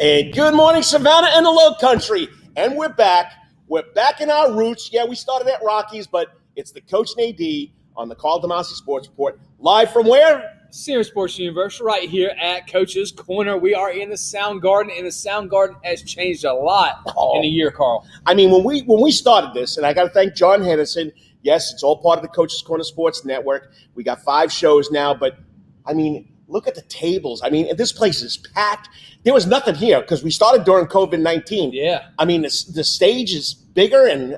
And good morning, Savannah and the Low Country. And we're back. We're back in our roots. Yeah, we started at Rockies, but it's the Coach and AD on the Karl DeMasi Sports Report. Live from where? Senior Sports Universe, right here at Coach's Corner. We are in the Sound Garden, and the Sound Garden has changed a lot in a year, Karl. I mean, when we started this, and I got to thank John Henderson. Yes, it's all part of the Coach's Corner Sports Network. We got 5 shows now, but I mean, look at the tables. I mean, this place is packed. There was nothing here because we started during COVID-19. Yeah. I mean, the stage is bigger and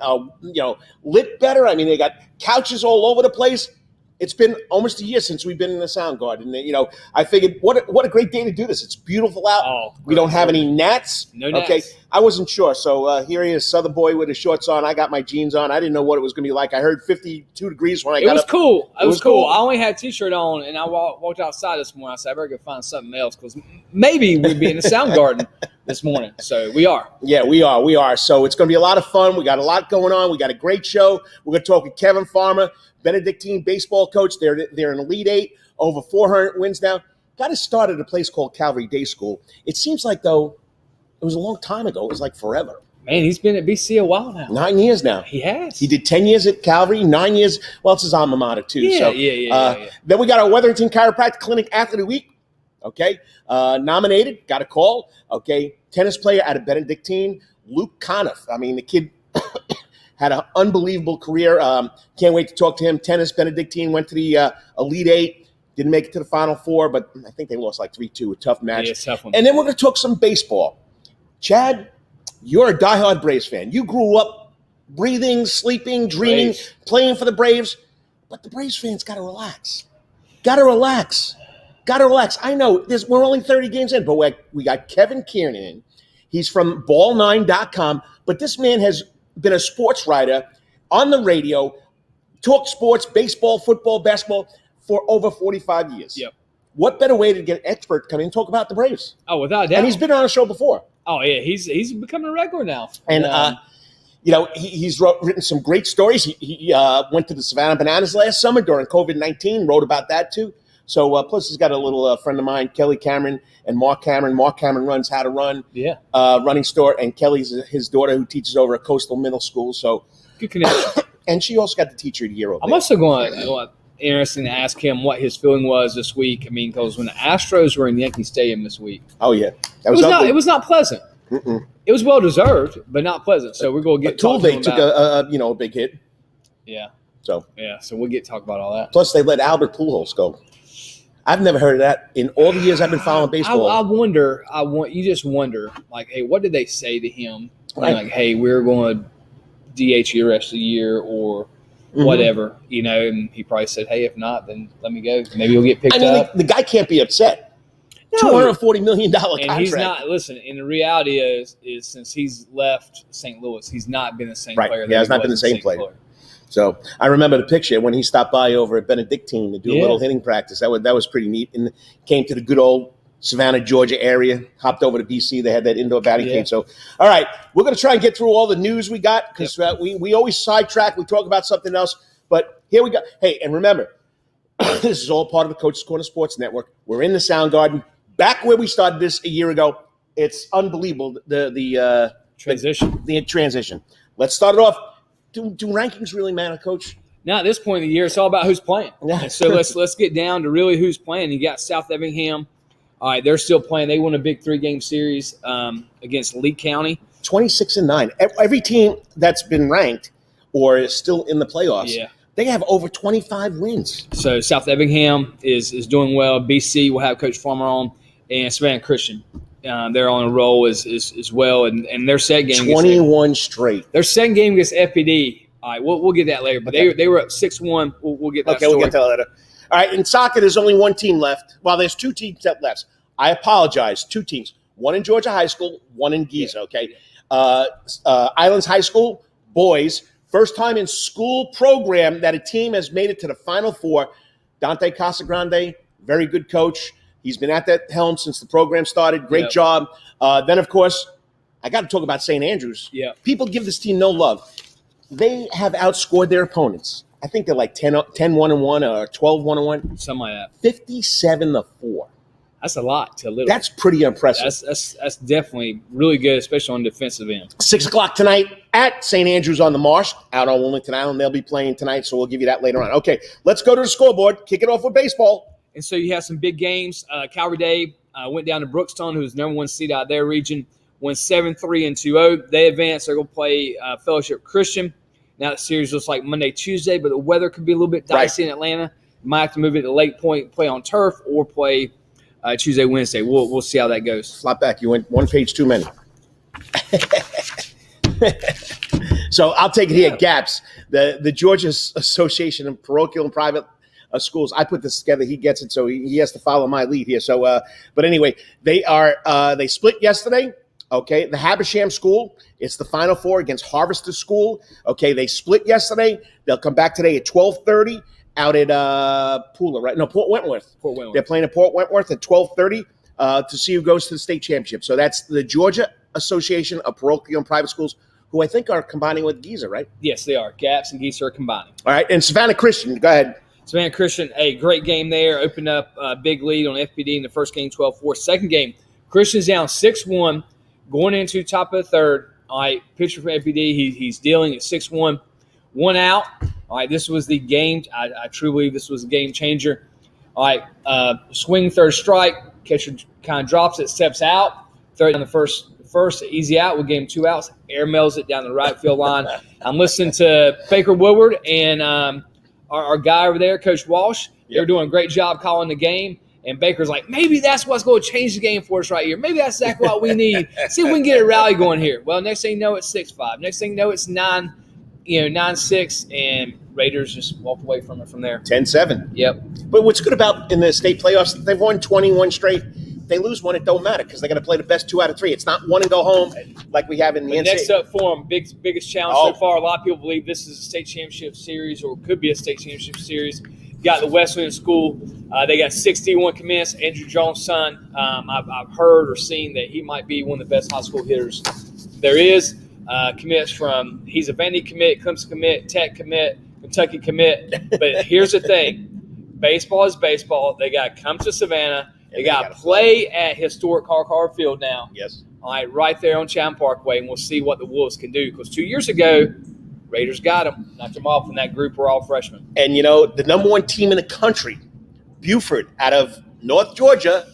lit better. I mean, they got couches all over the place. It's been almost a year since we've been in the Sound Garden. And, I figured, what a great day to do this. It's beautiful out. Oh, we don't have any gnats. No gnats. Okay, I wasn't sure. So here he is, Southern boy with his shorts on. I got my jeans on. I didn't know what it was going to be like. I heard 52 degrees when I got up. It was cool. It was cool. I only had a T-shirt on, and I walked outside this morning. I said, I better go find something else because maybe we'd be in the Sound Garden this morning. So we are. Yeah, we are. So it's going to be a lot of fun. We got a lot going on. We got a great show. We're going to talk with Kevin Farmer, Benedictine baseball coach. They're in Elite 8, over 400 wins now. Got to start at a place called Calvary Day School. It seems like, though, it was a long time ago. It was like forever. Man, he's been at BC a while now. 9 years now. He has. He did 10 years at Calvary, 9 years. Well, it's his alma mater, too. Yeah. Then we got our Wetherington Chiropractic Clinic Athlete of the Week. Okay. Nominated. Got a call. Okay. Tennis player out of Benedictine, Luke Conneff. I mean, the kid had an unbelievable career. Can't wait to talk to him. Tennis, Benedictine, went to the Elite 8. Didn't make it to the Final Four, but I think they lost like 3-2, a tough match. Yeah, tough one. And then we're going to talk some baseball. Chad, you're a diehard Braves fan. You grew up breathing, sleeping, dreaming, Braves. Playing for the Braves. But the Braves fans got to relax. Got to relax. I know we're only 30 games in, but we got Kevin Kernan. He's from ball9.com, but this man has been a sports writer on the radio, talk sports, baseball, football, basketball for over 45 years. Yep. What better way to get an expert to come in and talk about the Braves? Oh, without a doubt. And he's been on a show before. Oh, yeah. He's becoming a regular now. And, he's written some great stories. He went to the Savannah Bananas last summer during COVID-19, wrote about that too. So, plus he's got a little friend of mine, Kelly Cameron and Mark Cameron. Mark Cameron runs How to Run, running store, and Kelly's his daughter who teaches over at Coastal Middle School. So good connection. And she also got the teacher of the year over I'm there. also going interesting to ask him what his feeling was this week. I mean, because when the Astros were in Yankee Stadium this week, it was not pleasant. Mm-mm. It was well deserved, but not pleasant. So we're going to get They took a big hit. Yeah. So we'll get to talk about all that. Plus, they let Albert Pujols go. I've never heard of that in all the years I've been following baseball. You just wonder, like, hey, what did they say to him? Right. Like, hey, we're going to DH you the rest of the year or whatever, and he probably said, hey, if not, then let me go. Maybe you'll get picked up. The guy can't be upset. No. $240 million contract. And he's not, listen, and the reality is since he's left St. Louis, he's not been the same player. He has not been the same player. So I remember the picture when he stopped by over at Benedictine to do a little hitting practice. That was pretty neat. And came to the good old Savannah, Georgia area, hopped over to BC. They had that indoor batting cage. So, all right, we're going to try and get through all the news we got because we always sidetrack. We talk about something else. But here we go. Hey, and remember, this is all part of the Coach's Corner Sports Network. We're in the Sound Garden. Back where we started this a year ago. It's unbelievable, the transition. The transition. Let's start it off. Do rankings really matter, Coach? Now, at this point in the year, it's all about who's playing. Yeah. So let's get down to really who's playing. You got South Effingham. All right, they're still playing. They won a big 3-game series against Lee County. 26-9. Every team that's been ranked or is still in the playoffs, they have over 25 wins. So South Effingham is doing well. BC will have Coach Farmer on, and Savannah Christian. They're on a roll as well, and their set game 21 straight. Their second game against FPD. All right, we'll get that later. But they were up 6-1. We'll get that. Okay, we'll get to that later. All right, in soccer, there's only one team left. Well, there's 2 teams left. I apologize. 2 teams. One in Georgia High School, one in Giza. Okay, Islands High School boys. First time in school program that a team has made it to the Final Four. Dante Casagrande, very good coach. He's been at that helm since the program started. Great job. Then, of course, I got to talk about St. Andrews. Yeah. People give this team no love. They have outscored their opponents. I think they're like 10-1-1 or 12-1-1. Something like that. 57-4. That's a lot to little. That's pretty impressive. That's definitely really good, especially on the defensive end. 6 o'clock tonight at St. Andrews on the Marsh, out on Wilmington Island. They'll be playing tonight, so we'll give you that later on. Okay, let's go to the scoreboard. Kick it off with baseball. And so you have some big games. Calvary Day went down to Brookstone, who's number one seed out of their region, won 7-3 and 2-0. They advanced. They're going to play Fellowship Christian. Now the series looks like Monday, Tuesday, but the weather could be a little bit dicey in Atlanta. You might have to move it to Lake Point, play on turf, or play Tuesday, Wednesday. We'll see how that goes. Flop back. You went one page too many. So I'll take it here. GAPS, the Georgia Association of Parochial and Private Schools. I put this together. He gets it, so he has to follow my lead here. So, but anyway, they split yesterday. Okay, the Habersham School. It's the Final Four against Harvester School. Okay, they split yesterday. They'll come back today at 12:30 out at Pooler, right? No, Port Wentworth. They're playing at Port Wentworth at 12:30 to see who goes to the state championship. So that's the Georgia Association of Parochial and Private Schools, who I think are combining with Giza, right? Yes, they are. GAPS and Giza are combining. All right, and Savannah Christian, go ahead. Savannah Christian, a great game there. Opened up a big lead on FPD in the first game, 12-4. Second game, Christian's down 6-1, going into top of the third. All right, pitcher for FPD, he's dealing at 6-1. 1 out. All right, this was the game. I truly believe this was a game changer. All right, swing, third strike. Catcher kind of drops it, steps out. Third on the first easy out. We'll give him 2 outs. Air mails it down the right field line. I'm listening to Baker Woodward and our guy over there, Coach Walsh. They're doing a great job calling the game. And Baker's like, maybe that's what's going to change the game for us right here. Maybe that's exactly what we need. See if we can get a rally going here. Well, next thing you know, it's 6-5. Next thing you know, it's 9-6, and Raiders just walked away from it from there. 10-7. Yep. But what's good about in the state playoffs, they've won 21 straight. If they lose one, it don't matter because they're going to play the best 2 out of 3. It's not one and go home like we have in the NCAA. Next up for them, biggest challenge so far. A lot of people believe this is a state championship series or could be a state championship series. Got the Wetherington School. They got 61 commits. Andrew Jones' son. I've heard or seen that he might be one of the best high school hitters there is. Commits from, he's a Vandy commit, Clemson commit, Tech commit, Kentucky commit. But here's the thing. Baseball is baseball. They got to come to Savannah. They got to play at historic Carr Field now. Yes. All right there on Chapman Parkway, and we'll see what the Wolves can do. Because 2 years ago, Raiders got them, knocked them off, and that group were all freshmen. And, you know, the number one team in the country, Buford, out of North Georgia,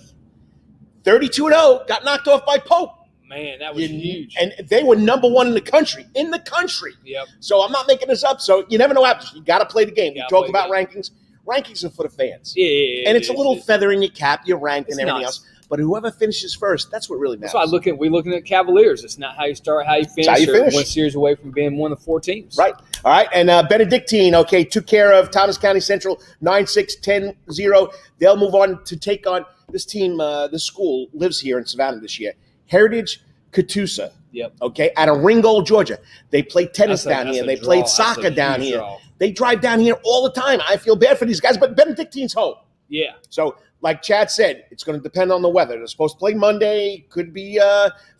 32-0, got knocked off by Pope. Man, that was huge. And they were number one in the country. Yep. So I'm not making this up. So you never know what happens. You got to play the game. We talk about rankings. Rankings are for the fans. Yeah. And it's a little feather in your cap, your rank, and everything else. But whoever finishes first, that's what really matters. That's why we're looking at Cavaliers. It's not how you start, how you finish. It's how you finish. One series away from being one of the 4 teams. Right. All right. And Benedictine, took care of Thomas County Central 9-6, 10-0. They'll move on to take on this team. This school lives here in Savannah this year. Heritage Catoosa. Yep. Okay. Out of Ringgold, Georgia. They play tennis down here. They played soccer down here. They drive down here all the time. I feel bad for these guys, but Benedictine's home. Yeah. So, like Chad said, it's going to depend on the weather. They're supposed to play Monday. Could be,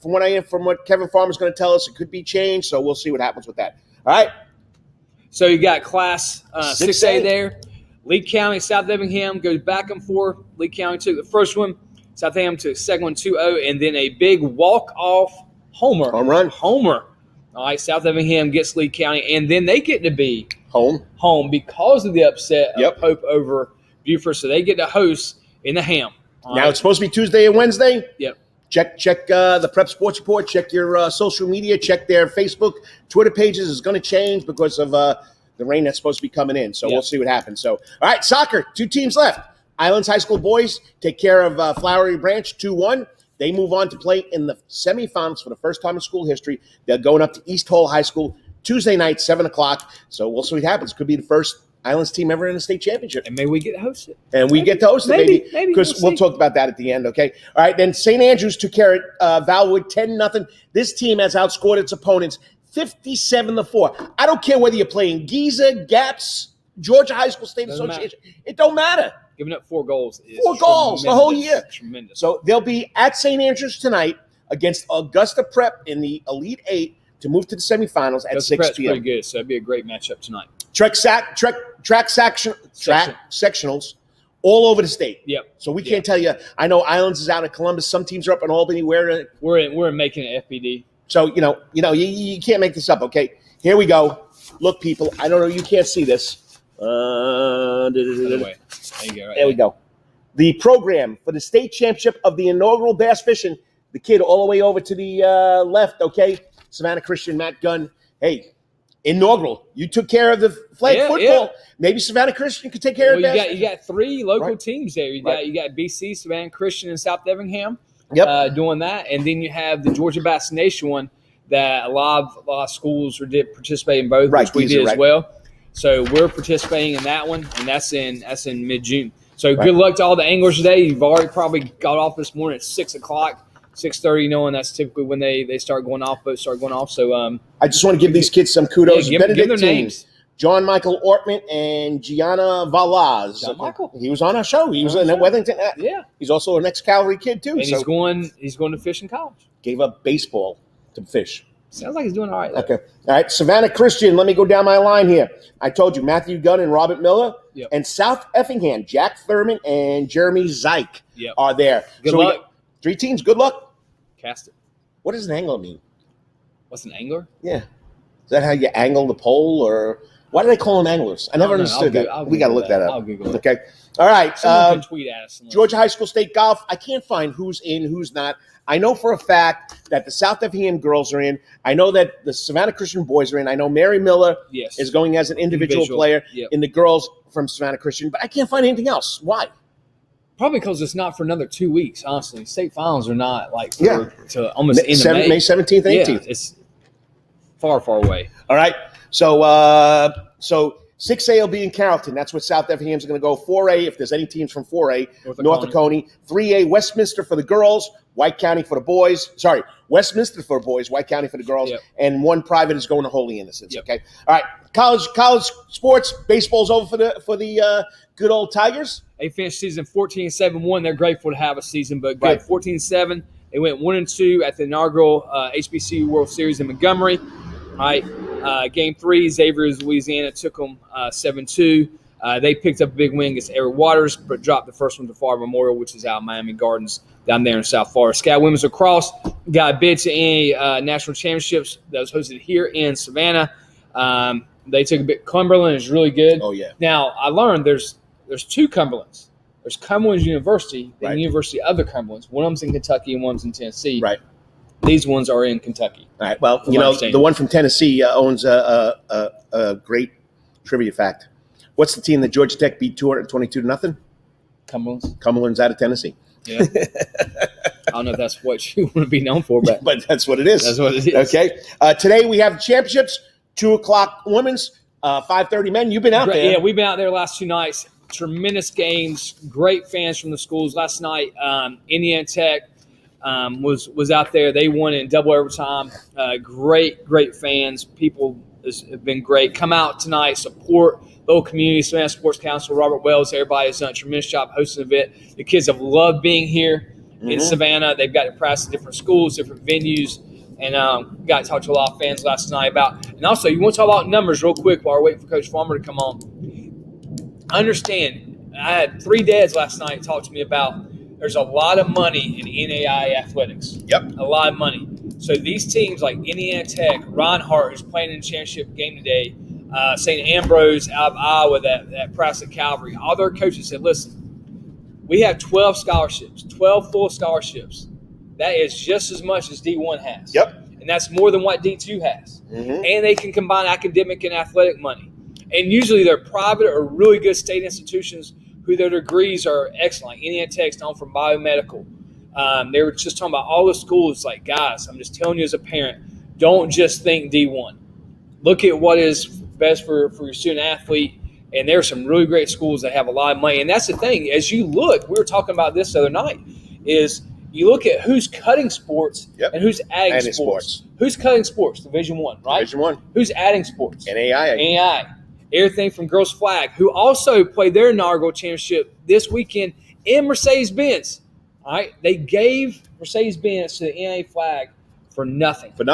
from what Kevin Farmer's going to tell us, it could be changed. So we'll see what happens with that. All right. So you got Class 6A there. Lee County, South Effingham goes back and forth. Lee County took the first one. South Effingham took the second one 2-0, and then a big walk-off home run. All right, South Effingham gets Lee County, and then they get to be home because of the upset of Pope over Buford. So they get to host in the Ham. Now it's supposed to be Tuesday and Wednesday. Yep. Check the Prep Sports Report. Check your social media. Check their Facebook, Twitter pages. It's going to change because of the rain that's supposed to be coming in. So we'll see what happens. So, all right, soccer, 2 teams left. Islands High School boys take care of Flowery Branch 2-1. They move on to play in the semifinals for the first time in school history. They're going up to East Hall High School Tuesday night, 7 o'clock. So we'll see what happens. Could be the first Islands team ever in a state championship. And maybe we get to host it. And we get to host it, maybe. Because we'll talk about that at the end, okay? All right, then St. Andrews took care of Valwood 10-0. This team has outscored its opponents 57-4. I don't care whether you're playing Giza, GAPS, Georgia High School State Association. It don't matter. Giving up 4 goals is 4 goals the whole year. Tremendous. So they'll be at St. Andrews tonight against Augusta Prep in the Elite 8 to move to the semifinals at 6 Prep's p.m. pretty good, so it'd be a great matchup tonight. Track sectionals all over the state. Yep. So we can't tell you. I know Islands is out in Columbus. Some teams are up in Albany. We're in making it FPD. So you can't make this up. Okay, here we go. Look, people. I don't know. You can't see this. There There you go. there we go. The program for the state championship of the inaugural bass fishing. The kid all the way over to the left. Okay, Savannah Christian, Matt Gunn. Hey. Inaugural. You took care of the flag football. Yeah. Maybe Savannah Christian could take care of that. You got 3 local teams there. You got BC, Savannah Christian, and South Effingham doing that. And then you have the Georgia Bass Nation one that a lot of schools did participate in both, which we did as well. So we're participating in that one, and that's in mid-June. So good luck to all the anglers today. You've already probably got off this morning at 6 o'clock. 6:30, knowing that's typically when they start going off. Boats start going off. So I just want to give these kids some kudos. Give their names. John Michael Ortman and Gianna Valaz. John Michael. He was on our show. He was in Wetherington. Yeah. He's also an ex-Cavalry kid too. And he's going to fish in college. Gave up baseball to fish. Sounds like he's doing all right. Okay. All right. Savannah Christian. Let me go down my line here. I told you Matthew Gunn and Robert Miller. Yep. And South Effingham, Jack Thurman and Jeremy Zeich are there. Good luck. 3 teams. Good luck. Cast it. What does an angler mean? What's an angler? Yeah. Is that how you angle the pole, or why do they call them anglers? I never understood that. We got to look that up. I'll Google it. Okay. All right. Someone can tweet at us. Georgia High School State Golf. I can't find who's in, who's not. I know for a fact that the South Effingham girls are in. I know that the Savannah Christian boys are in. I know Mary Miller is going as an individual player in the girls from Savannah Christian, but I can't find anything else. Why? Probably because it's not for another 2 weeks, honestly. State finals are not like to almost end of May. May 17th and 18th. Yeah, it's far, far away. All right. So 6A will be in Carrollton. That's what South Effingham's going to go. 4A, if there's any teams from 4A, North Oconee. 3A, Westminster for the girls, White County for the boys. Sorry, Westminster for the boys, White County for the girls. Yep. And 1 private is going to Holy Innocents. Yep. Okay. All right. College sports. Baseball's over for the good old Tigers. They finished season 14-7-1. They're grateful to have a season, but good. 14-7. They went 1-2 at the inaugural HBCU World Series in Montgomery. All right. Game 3, Xavier's Louisiana took them 7-2. They picked up a big win against Eric Waters, but dropped the first one to Florida Memorial, which is out in Miami Gardens down there in South Florida. Scout Women's Lacrosse got a bid to any national championships that was hosted here in Savannah. They took a bit. Cumberland is really good. Oh, yeah. Now, I learned there's 2 Cumberlands. There's Cumberland University and the University of the Cumberlands. One of them's in Kentucky and one's in Tennessee. Right. These ones are in Kentucky. All right. Well, the one from Tennessee owns a great trivia fact. What's the team that Georgia Tech beat 222-0? Cumberland's out of Tennessee. Yeah. I don't know if that's what you want to be known for, but that's what it is. That's what it is. Okay. Today we have the championships. 2:00 women's, 5:30 men. You've been out there. Yeah, we've been out there last 2 nights. Tremendous games. Great fans from the schools. Last night, Indiana Tech was out there. They won in double overtime. Great fans. People have been great. Come out tonight. Support local community. Savannah Sports Council. Robert Wells. Everybody has done a tremendous job hosting the event. The kids have loved being here in Savannah. They've got to practice at different schools, different venues. And got to talk to a lot of fans last night about. And also, you want to talk about numbers real quick while we're waiting for Coach Farmer to come on. Understand, I had 3 dads last night talk to me about there's a lot of money in NAIA athletics. Yep. A lot of money. So these teams like Indiana Tech, Reinhardt, who's playing in the championship game today, St. Ambrose out of Iowa, that Prasad Calvary, all their coaches said, listen, we have 12 scholarships, 12 full scholarships. That is just as much as D1 has. Yep. And that's more than what D2 has. And they can combine academic and athletic money. And usually they're private or really good state institutions who their degrees are excellent. Like Indiana Tech's known for biomedical. They were just talking about all the schools. Like, guys, I'm just telling you as a parent, don't just think D1. Look at what is best for your student athlete. And there are some really great schools that have a lot of money. And that's the thing. As you look, we were talking about this the other night, is – you look at who's cutting sports and who's adding sports. Who's cutting sports? Division I, right? Division I. Who's adding sports? NAIA. Everything from Girls Flag, who also played their inaugural championship this weekend in Mercedes-Benz. All right? They gave Mercedes-Benz to the NAIA flag for nothing. For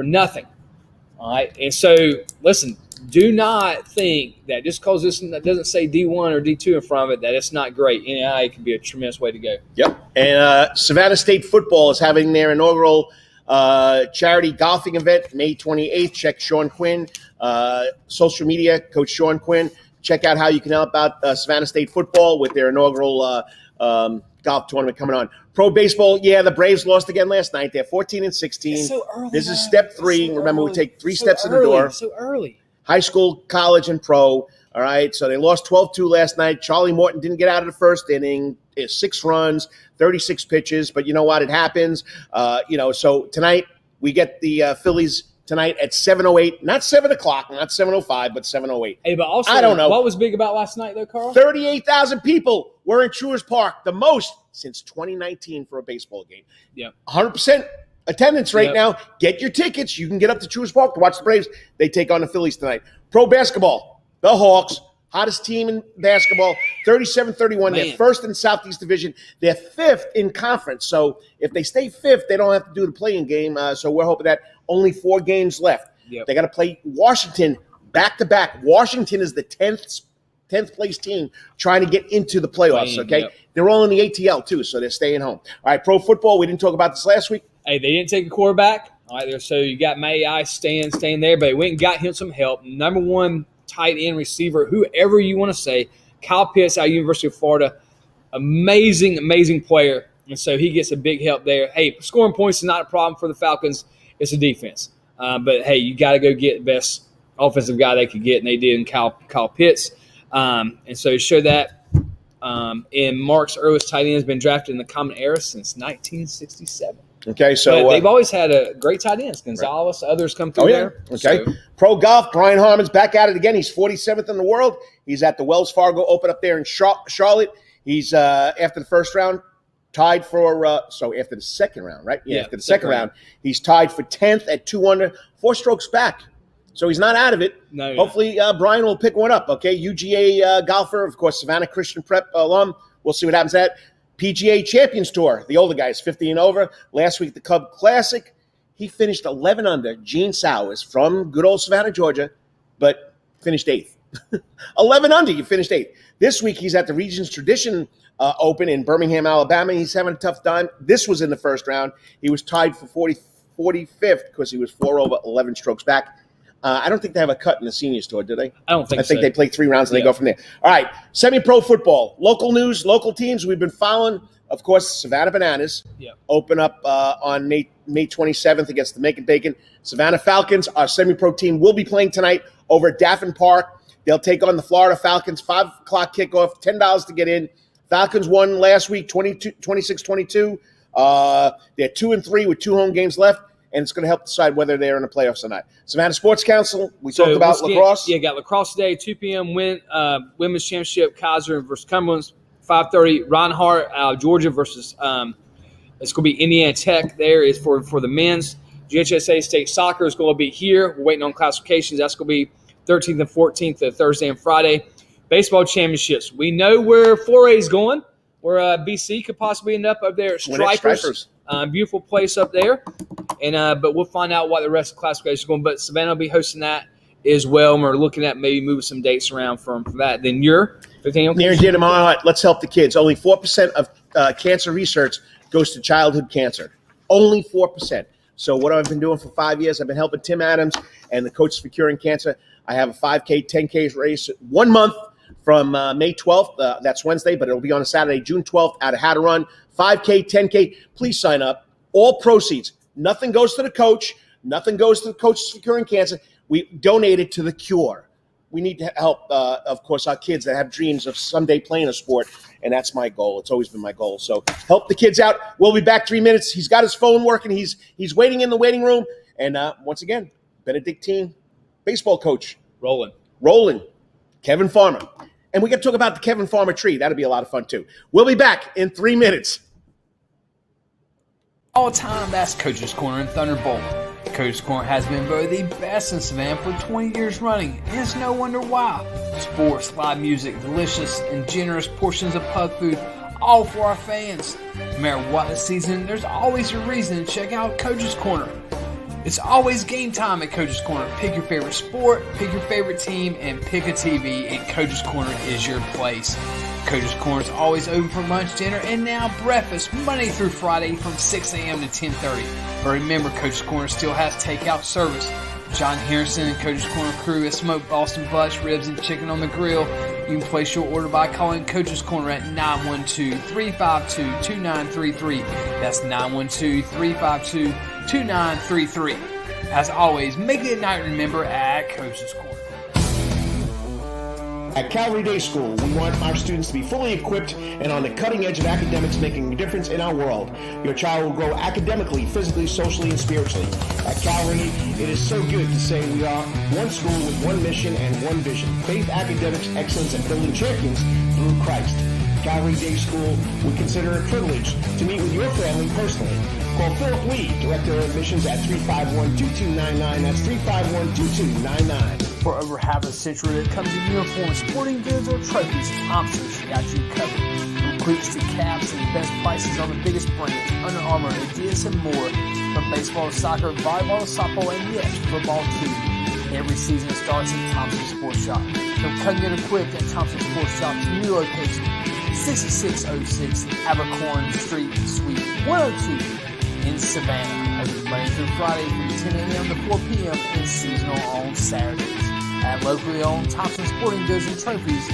nothing. All right? And so, listen, do not think that just because this doesn't say D1 or D2 in front of it, that it's not great. NAIA can be a tremendous way to go. Yep. And Savannah State football is having their inaugural charity golfing event May 28th. Check Sean Quinn, social media, Coach Sean Quinn. Check out how you can help out Savannah State football with their inaugural golf tournament coming on. Pro baseball, the Braves lost again last night. They're 14-16. It's so early. This is step 3. Remember, we take 3 steps in the early. door. So early. High school, college, and pro. All right, so they lost 12-2 last night. Charlie Morton didn't get out of the first inning. 6 runs, 36 pitches. But you know what? It happens. So tonight we get the Phillies tonight at 7:08. Not 7 o'clock, not 7:05, but 7:08. Hey, but also, I don't know. What was big about last night, though, Carl? 38,000 people were in Truist Park, the most since 2019 for a baseball game. Yeah, 100% attendance right now. Get your tickets. You can get up to Truist Park to watch the Braves. They take on the Phillies tonight. Pro basketball, the Hawks, hottest team in basketball, 37-31. They're first in Southeast Division. They're 5th in conference. So if they stay 5th, they don't have to do the play-in game. So we're hoping that only 4 games left. Yep. They got to play Washington back-to-back. Washington is the 10th place team trying to get into the playoffs, okay? Yep. They're all in the ATL, too, so they're staying home. All right, pro football, we didn't talk about this last week. Hey, they didn't take a quarterback. All right, so you got May staying there, but they went and got him some help. Number 1 tight end receiver, whoever you want to say, Kyle Pitts out of University of Florida. Amazing player, and so he gets a big help there. Hey, scoring points is not a problem for the Falcons. It's a defense. But, hey, you got to go get the best offensive guy they could get, and they did in Kyle Pitts. And so show that. And Mark's earliest tight end has been drafted in the Common Era since 1967. Okay, so but they've always had a great tight ends. Gonzalez, others come through there. Okay. So. Pro golf, Brian Harmon's back at it again. He's 47th in the world. He's at the Wells Fargo Open up there in Charlotte. He's, after the first round, tied for after the second round, right? Yeah, after the second round, he's tied for 10th at 2 under, 4 strokes back. So he's not out of it. No. Hopefully, Brian will pick one up, okay? UGA golfer, of course, Savannah Christian Prep alum. We'll see what happens at that. PGA Champions Tour, the older guys, 50 and over. Last week, the Cub Classic. He finished 11 under. Gene Sowers from good old Savannah, Georgia, but finished 8th. 11 under, you finished 8th. This week, he's at the Regions Tradition Open in Birmingham, Alabama. He's having a tough time. This was in the first round. He was tied for 45th because he was 4 over, 11 strokes back. I don't think they have a cut in the seniors tour, do they? I don't think so. I think they play 3 rounds and they go from there. All right, semi-pro football. Local news, local teams. We've been following, of course, Savannah Bananas. Open up on May 27th against the Macon Bacon. Savannah Falcons, our semi-pro team, will be playing tonight over at Daffin Park. They'll take on the Florida Falcons. 5 o'clock kickoff, $10 to get in. Falcons won last week, 26-22. They're 2-3 with 2 home games left. And it's going to help decide whether they're in the playoffs or not. Savannah Sports Council, we talked about lacrosse. Got lacrosse today, 2 p.m. Women's Championship, Kaiser versus Cumberland, 5:30. Reinhardt, Georgia versus it's going to be Indiana Tech there is for the men's. GHSA State Soccer is going to be here. We're waiting on classifications. That's going to be 13th and 14th, Thursday and Friday. Baseball championships. We know where 4A is going, where BC could possibly end up there at Stripers. Beautiful place up there. And but we'll find out what the rest of the classification is going. But Savannah will be hosting that as well. And we're looking at maybe moving some dates around for that. Then you're 15. Near and dear to my heart, let's help the kids. Only 4% of cancer research goes to childhood cancer. Only 4%. So what I've been doing for 5 years, I've been helping Tim Adams and the Coaches for Curing Cancer. I have a 5K, 10K race 1 month from May 12th. That's Wednesday, but it'll be on a Saturday, June 12th, out of How to Run. 5K, 10K. Please sign up. All proceeds. Nothing goes to the coach. Nothing goes to the Coaches for Curing Cancer. We donate it to the cure. We need to help, of course, our kids that have dreams of someday playing a sport, and that's my goal. It's always been my goal. So help the kids out. We'll be back 3 minutes. He's got his phone working. He's waiting in the waiting room. And once again, Benedictine baseball coach. Rolling. Kevin Farmer. And we got to talk about the Kevin Farmer tree. That'll be a lot of fun, too. We'll be back in 3 minutes. All time, that's Coach's Corner and Thunderbolt. Coach's Corner has been voted the best in Savannah for 20 years running, and it's no wonder why. Sports, live music, delicious and generous portions of pub food, all for our fans. No matter what the season, there's always a reason to check out Coach's Corner. It's always game time at Coach's Corner. Pick your favorite sport, pick your favorite team, and pick a TV, and Coach's Corner is your place. Coach's Corner is always open for lunch, dinner, and now breakfast, Monday through Friday from 6 a.m. to 10:30. But remember, Coach's Corner still has takeout service. John Harrison and Coach's Corner crew has smoked Boston butts, ribs, and chicken on the grill. You can place your order by calling Coach's Corner at 912-352-2933. That's 912-352-2933. As always, make it a night to remember at Coach's Corner. At Calvary Day School, we want our students to be fully equipped and on the cutting edge of academics, making a difference in our world. Your child will grow academically, physically, socially, and spiritually. At Calvary, it is so good to say we are one school with one mission and one vision: faith, academics, excellence, and building champions through Christ. Calvary Day School, we consider it a privilege to meet with your family personally. Call Philip Lee, Director of Admissions, at 351-2299. That's 351-2299. For over half a century, when it comes to uniforms, sporting goods, or trophies, Thompson's got you covered. From cleats to caps and best prices on the biggest brands, Under Armour, Adidas, and more. From baseball to soccer, volleyball to softball, and yes, football too. Every season starts at Thompson Sports Shop. So come get equipped at Thompson Sports Shop's new location, 6606 Abercorn Street, Suite 102 in Savannah. Open Monday through Friday from 10 a.m. to 4 p.m. and seasonal on Saturdays. At locally owned Thompson Sporting Goods and Trophies,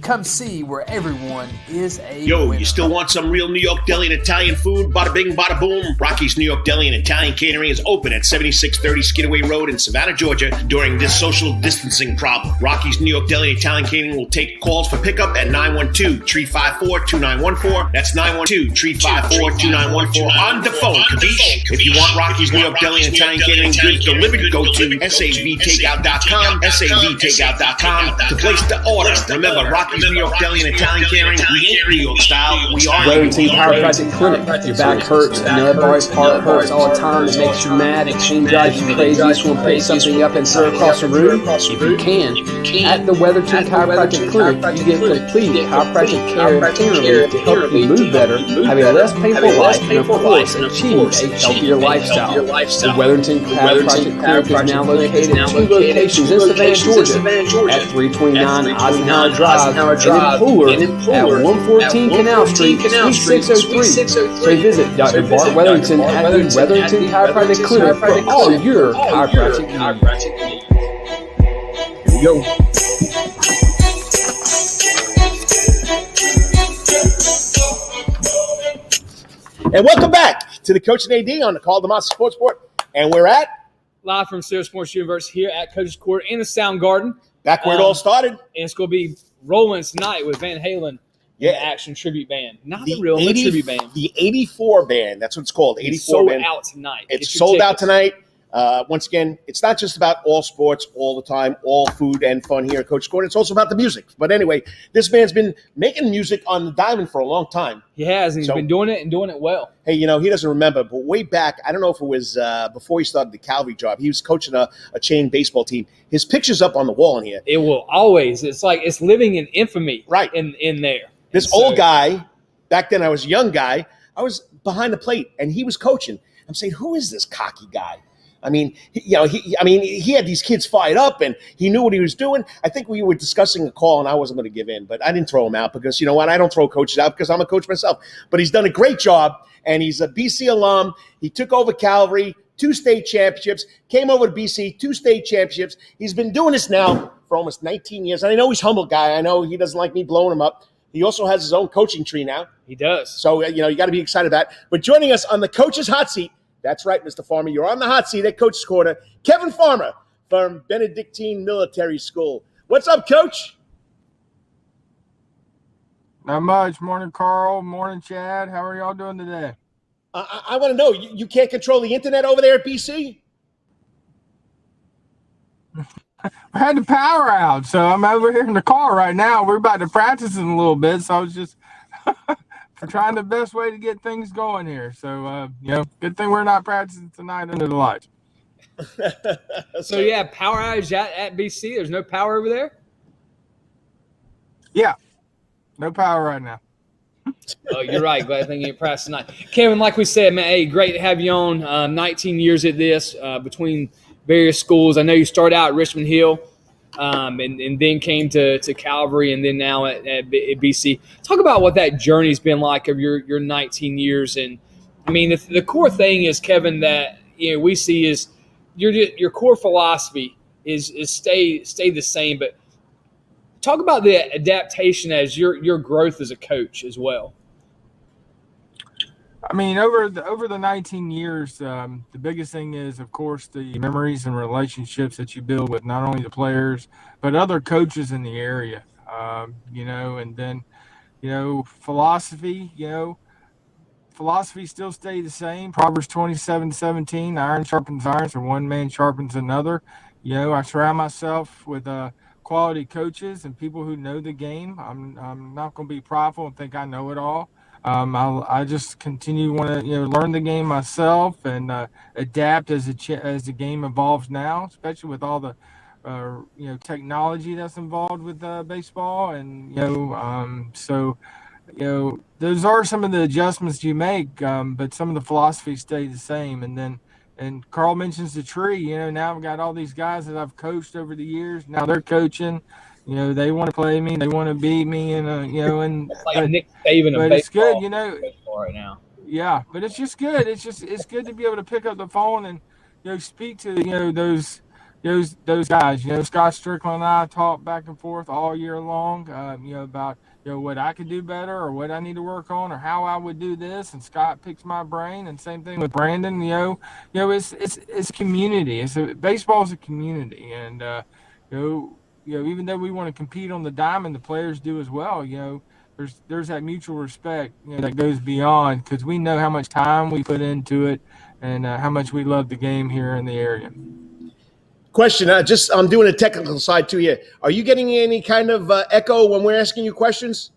come see where everyone is a winner. You still want some real New York deli and Italian food? Bada bing, bada boom. Rocky's New York Deli and Italian Catering is open at 7630 Skidaway Road in Savannah, Georgia during this social distancing problem. Rocky's New York Deli and Italian Catering will take calls for pickup at 912-354-2914. That's 912-354-2914 on the phone. Capiche? If you want Rocky's New York Deli and Italian Catering goods delivered, go to savtakeout.com, savtakeout.com to place the order. Remember, Rocky's New York Deli and Italian Catering, we ain't New York style, we are Wetherington Chiropractic Clinic. Your back hurts, another body's part hurts all the time. It makes you mad, it drives you crazy. You just want to pick something up and throw across the room. If you can, at the Wetherington Chiropractic Clinic, you get complete chiropractic care and relief to help you move better, have a less painful life, and of course, achieve a healthier lifestyle. The Wetherington Chiropractic Clinic is now located in 2 locations in Savannah, Georgia, at 329 Eisenhower Drive, and in Pooler at 114 Canal Street, Suite 603. So visit Dr. Bart Wetherington at the Wetherington Chiropractic Clinic for all your chiropractic needs. Here we go. And welcome back to the Coach and AD on the Karl DeMasi Sports Board. And we're at Live from Sierra Sports Universe here at Coach's Court in the Sound Garden. back where it all started. And it's going to be rolling tonight with Van Halen. Yeah, Action Tribute Band. Not the real tribute band. The 84 band. That's what it's called. 84 it's sold band. out tonight. It's sold out tonight. Once again, it's not just about all sports all the time, all food and fun here at Coach Court. It's also about the music. But anyway, this man's been making music on the diamond for a long time. He has, and he's been doing it and doing it well. Hey, he doesn't remember, but way back, I don't know if it was before he started the Calvary job, he was coaching a chain baseball team. His picture's up on the wall in here. It will always. It's like it's living in infamy right in there. This old guy, back then I was a young guy, I was behind the plate, and he was coaching. I'm saying, who is this cocky guy? I mean, he had these kids fired up, and he knew what he was doing. I think we were discussing a call, and I wasn't going to give in, but I didn't throw him out because, you know what, I don't throw coaches out because I'm a coach myself. But he's done a great job, and he's a BC alum. He took over Calvary, 2 state championships, came over to BC, 2 state championships. He's been doing this now for almost 19 years. And I know he's a humble guy. I know he doesn't like me blowing him up. He also has his own coaching tree now. He does. So, you got to be excited about it. But joining us on the coach's hot seat, that's right, Mr. Farmer. You're on the hot seat at Coach's Corner. Kevin Farmer from Benedictine Military School. What's up, Coach? Not much. Morning, Carl. Morning, Chad. How are y'all doing today? I want to know, you can't control the internet over there at BC? I had the power out, so I'm over here in the car right now. We're about to practice in a little bit, so I was just trying the best way to get things going here. So, good thing we're not practicing tonight under the lights. So, yeah, power outage at BC. There's no power over there? Yeah, no power right now. Oh, you're right. Glad thing you practiced tonight. Kevin, like we said, man, hey, great to have you on. 19 years at this, between various schools. I know you started out at Richmond Hill, and then came to Calvary, and then now at BC. Talk about what that journey's been like of your 19 years. And I mean, the core thing is, Kevin, that we see is your core philosophy is stay the same, but talk about the adaptation as your growth as a coach as well. I mean, over the 19 years, the biggest thing is, of course, the memories and relationships that you build with not only the players but other coaches in the area. And then, philosophy still stay the same. Proverbs 27:17, iron sharpens iron, so one man sharpens another. I surround myself with quality coaches and people who know the game. I'm not going to be prideful and think I know it all. I just continue want to learn the game myself and adapt as the game evolves now, especially with all the technology that's involved with baseball. And those are some of the adjustments you make, but some of the philosophies stay the same. And Karl mentions the tree. Now I've got all these guys that I've coached over the years. Now they're coaching. They want to play me. They want to beat me, and it's like Nick Saban but it's good, right now. Yeah, but it's just good. It's good to be able to pick up the phone and speak to those guys. Scott Strickland and I talk back and forth all year long. About what I could do better or what I need to work on or how I would do this. And Scott picks my brain. And same thing with Brandon. It's community. Baseball is a community, and even though we want to compete on the diamond, the players do as well. There's that mutual respect that goes beyond, because we know how much time we put into it and how much we love the game here in the area. Question, I'm doing a technical side too here. Are you getting any kind of echo when we're asking you questions?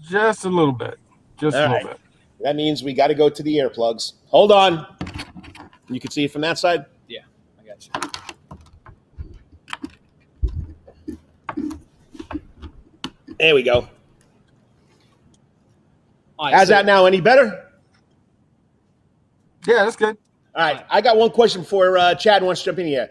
Just a little bit. Just All a little right. bit. That means we got to go to the earplugs. Hold on. You can see it from that side? Yeah, I got you. There we go. All right, How's that now? Any better? Yeah, that's good. All right. I got one question before Chad wants to jump in here.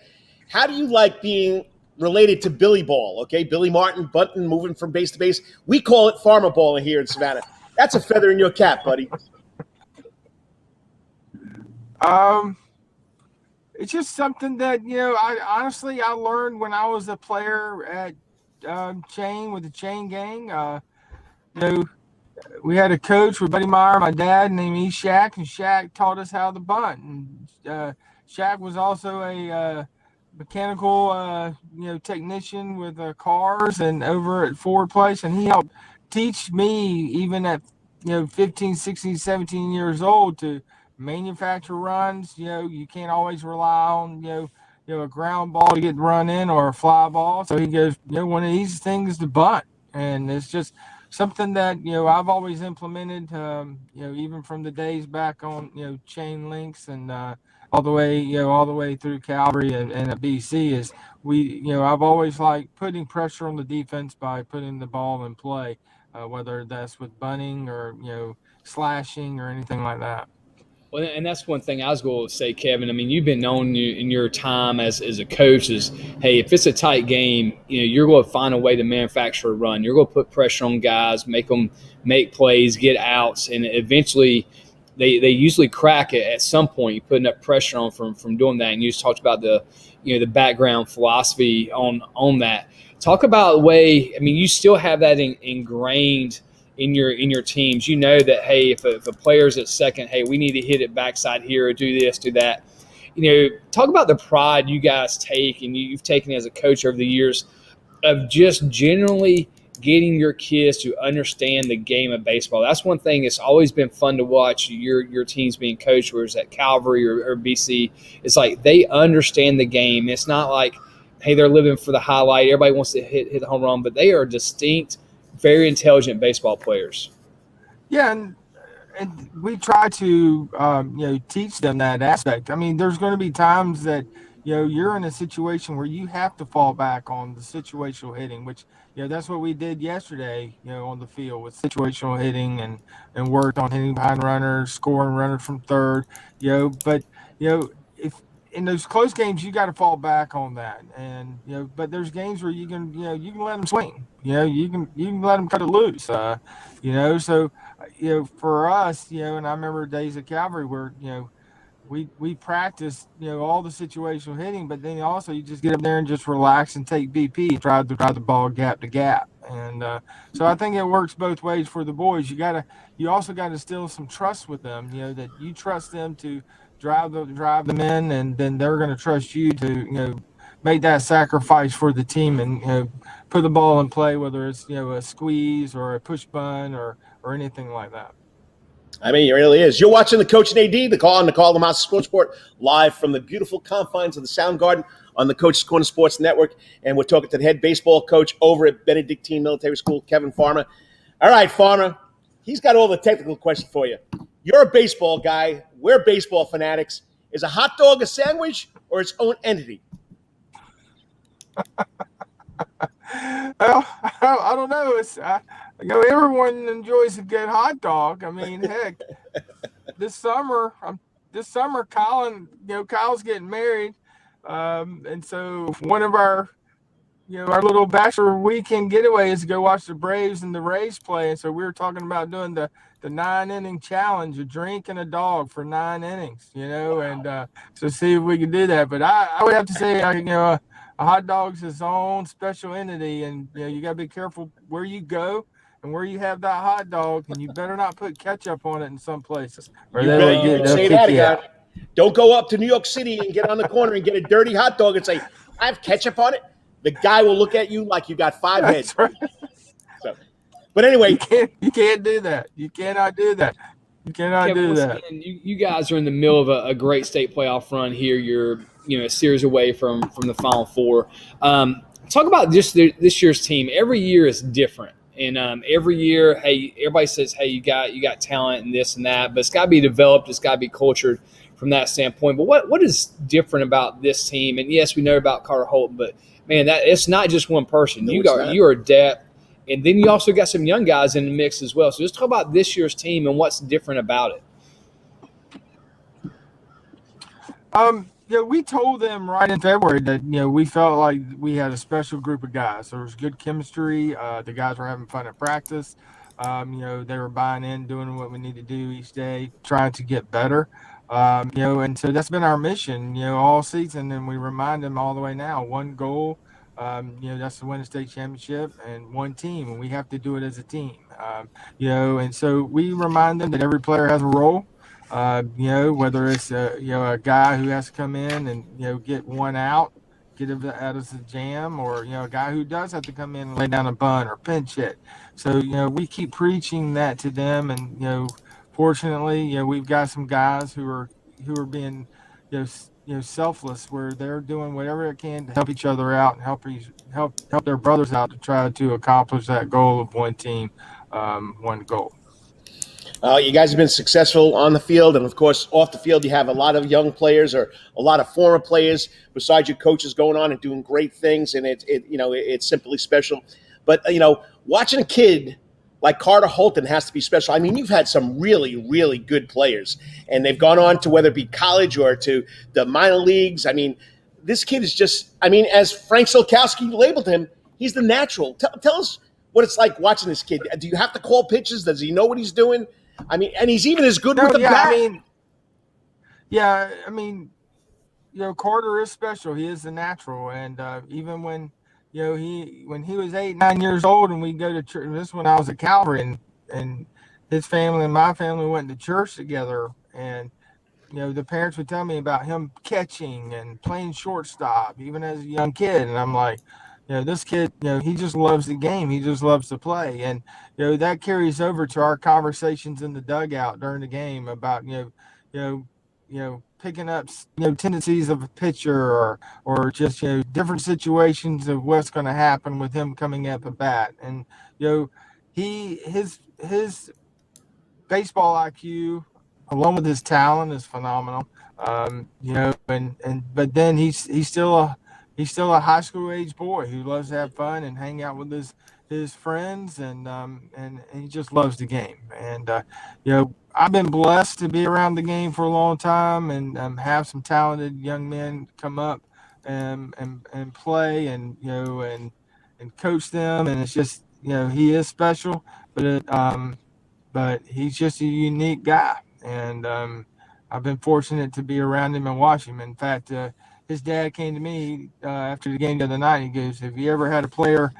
How do you like being related to Billy Ball? Okay, Billy Martin, bunting, moving from base to base. We call it farmer ball here in Savannah. That's a feather in your cap, buddy. It's just something that I learned when I was a player at Chain with the Chain Gang. We had a coach with Buddy Meyer, my dad, named Shaq, and Shaq taught us how to bunt. And Shaq was also a mechanical technician with cars and over at Ford Place, and he helped teach me, even at 15, 16, 17 years old, to manufacture runs. You can't always rely on a ground ball to get run in or a fly ball. So he goes, one of these things is to bunt, and it's just something that I've always implemented. Even from the days back on chain links and all the way through Calvary and at BC is I've always liked putting pressure on the defense by putting the ball in play, whether that's with bunting or slashing or anything like that. Well, and that's one thing I was going to say, Kevin. I mean, you've been known in your time as a coach is, hey, if it's a tight game, you're going to find a way to manufacture a run. You're going to put pressure on guys, make them make plays, get outs, and eventually they usually crack it at some point. You're putting up pressure on from doing that. And you just talked about the background philosophy on that. Talk about the way. I mean, you still have that ingrained in your teams. That, hey, if a player's at second, hey, we need to hit it backside here or do this, do that. Talk about the pride you guys take and you've taken as a coach over the years of just generally getting your kids to understand the game of baseball. That's one thing that's always been fun to watch your teams being coached, whether it's at Calvary or BC. It's like they understand the game. It's not like, hey, they're living for the highlight. Everybody wants to hit the home run, but they are distinct, very intelligent baseball players. Yeah, and we try to teach them that aspect. I mean, there's going to be times that you're in a situation where you have to fall back on the situational hitting, which, that's what we did yesterday, on the field with situational hitting and worked on hitting behind runners, scoring runners from third, but, if in those close games, you got to fall back on that. And, but there's games where you can let them swing, you can let them cut it loose, so, for us, and I remember days at Calvary where, we practice, all the situational hitting, but then also you just get up there and just relax and take BP and try to drive the ball gap to gap. And so I think it works both ways for the boys. You also got to instill some trust with them, that you trust them to drive them in, and then they're going to trust you to, make that sacrifice for the team and, put the ball in play, whether it's, a squeeze or a push bunt or anything like that. I mean, it really is. You're watching the Coach and AD, the Karl DeMasi Sports Report, live from the beautiful confines of the Sound Garden on the Coach's Corner Sports Network. And we're talking to the head baseball coach over at Benedictine Military School, Kevin Farmer. All right, Farmer, he's got all the technical questions for you. You're a baseball guy. We're baseball fanatics. Is a hot dog a sandwich or its own entity? Well, I don't know. Everyone enjoys a good hot dog. I mean, heck, this summer, Kyle's getting married, and so one of our little bachelor weekend getaway is to go watch the Braves and the Rays play. And so we were talking about doing the 9-inning challenge, a drink and a dog for 9 innings, and so see if we can do that. But I would have to say, a hot dog's its own special entity, and you got to be careful where you go and where you have that hot dog, and you better not put ketchup on it in some places. Or you say that again. Don't go up to New York City and get on the corner and get a dirty hot dog and say, I have ketchup on it. The guy will look at you like you got 5 heads. Right. So, but anyway. You can't do that. You cannot do that. You cannot Kevin, do that. Again, you guys are in the middle of a great state playoff run here. You're a series away from the Final Four. Talk about just this year's team. Every year is different. And every year, hey, everybody says, hey, you got talent and this and that, but it's got to be developed. It's got to be cultured from that standpoint. But what is different about this team? And yes, we know about Carter Holton, but man, that it's not just one person. No, you are depth, and then you also got some young guys in the mix as well. So just talk about this year's team and what's different about it. We told them right in February that, we felt like we had a special group of guys. There was good chemistry. The guys were having fun at practice. They were buying in, doing what we need to do each day, trying to get better. And so that's been our mission, all season. And we remind them all the way now, one goal, that's to win a state championship, and one team. And we have to do it as a team, and so we remind them that every player has a role. Whether it's a guy who has to come in and get one out, get it out of the jam, or a guy who does have to come in and lay down a bunt or pinch hit. So we keep preaching that to them, and fortunately, we've got some guys who are being selfless, where they're doing whatever they can to help each other out and help their brothers out to try to accomplish that goal of one team, one goal. You guys have been successful on the field, and of course off the field you have a lot of young players or a lot of former players besides your coaches going on and doing great things, and it's simply special. But watching a kid like Carter Holton has to be special. I mean, you've had some really, really good players, and they've gone on to whether it be college or to the minor leagues. I mean, this kid is just, as Frank Silkowski labeled him, he's the natural. Tell us what it's like watching this kid. Do you have to call pitches? Does he know what he's doing? And he's even as good with the bat. Carter is special. He is the natural. And even when, when he was 8, 9 years old and we go to church, this is when I was at Calvary, and his family and my family went to church together. And, the parents would tell me about him catching and playing shortstop, even as a young kid. And I'm like, this kid, he just loves the game. He just loves to play. And, that carries over to our conversations in the dugout during the game about, picking up, tendencies of a pitcher or just, different situations of what's going to happen with him coming at the bat. And, his baseball IQ, along with his talent, is phenomenal. But then he's still a high school age boy who loves to have fun and hang out with his friends, and he just loves the game. And I've been blessed to be around the game for a long time, and have some talented young men come up and play, and coach them. And it's just, he is special, but he's just a unique guy. And I've been fortunate to be around him and watch him. In fact, his dad came to me after the game the other night. He goes, "Have you ever had a player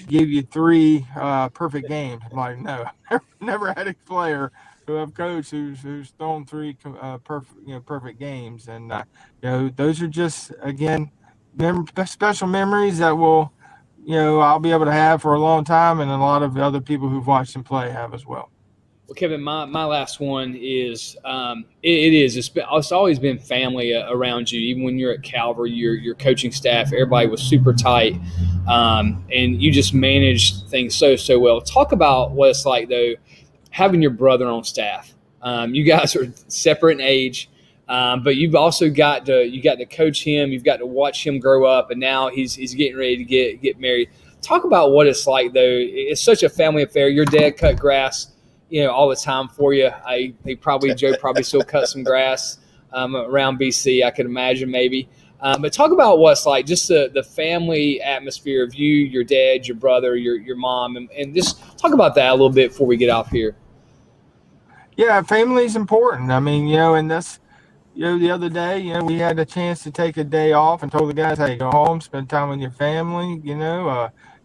give you 3 perfect games?" I'm like, "No, I've never had a player who I've coached who's thrown 3 perfect games." And those are just, again, special memories that will I'll be able to have for a long time, and a lot of other people who've watched him play have as well. Well, Kevin, my last one is it's always been family around you. Even when you're at Calvary, your coaching staff, everybody was super tight, and you just managed things so well. Talk about what it's like, though, having your brother on staff. You guys are separate in age, but you've also got to coach him. You've got to watch him grow up, and now he's getting ready to get married. Talk about what it's like, though. It's such a family affair. Your dad cut grass, all the time for you. Joe probably still cut some grass around BC, I could imagine, maybe. But talk about what's like, just the family atmosphere of you, your dad, your brother, your mom, and just talk about that a little bit before we get off here. Yeah, family is important. I mean, and that's, the other day, we had a chance to take a day off and told the guys, "Hey, go home, spend time with your family."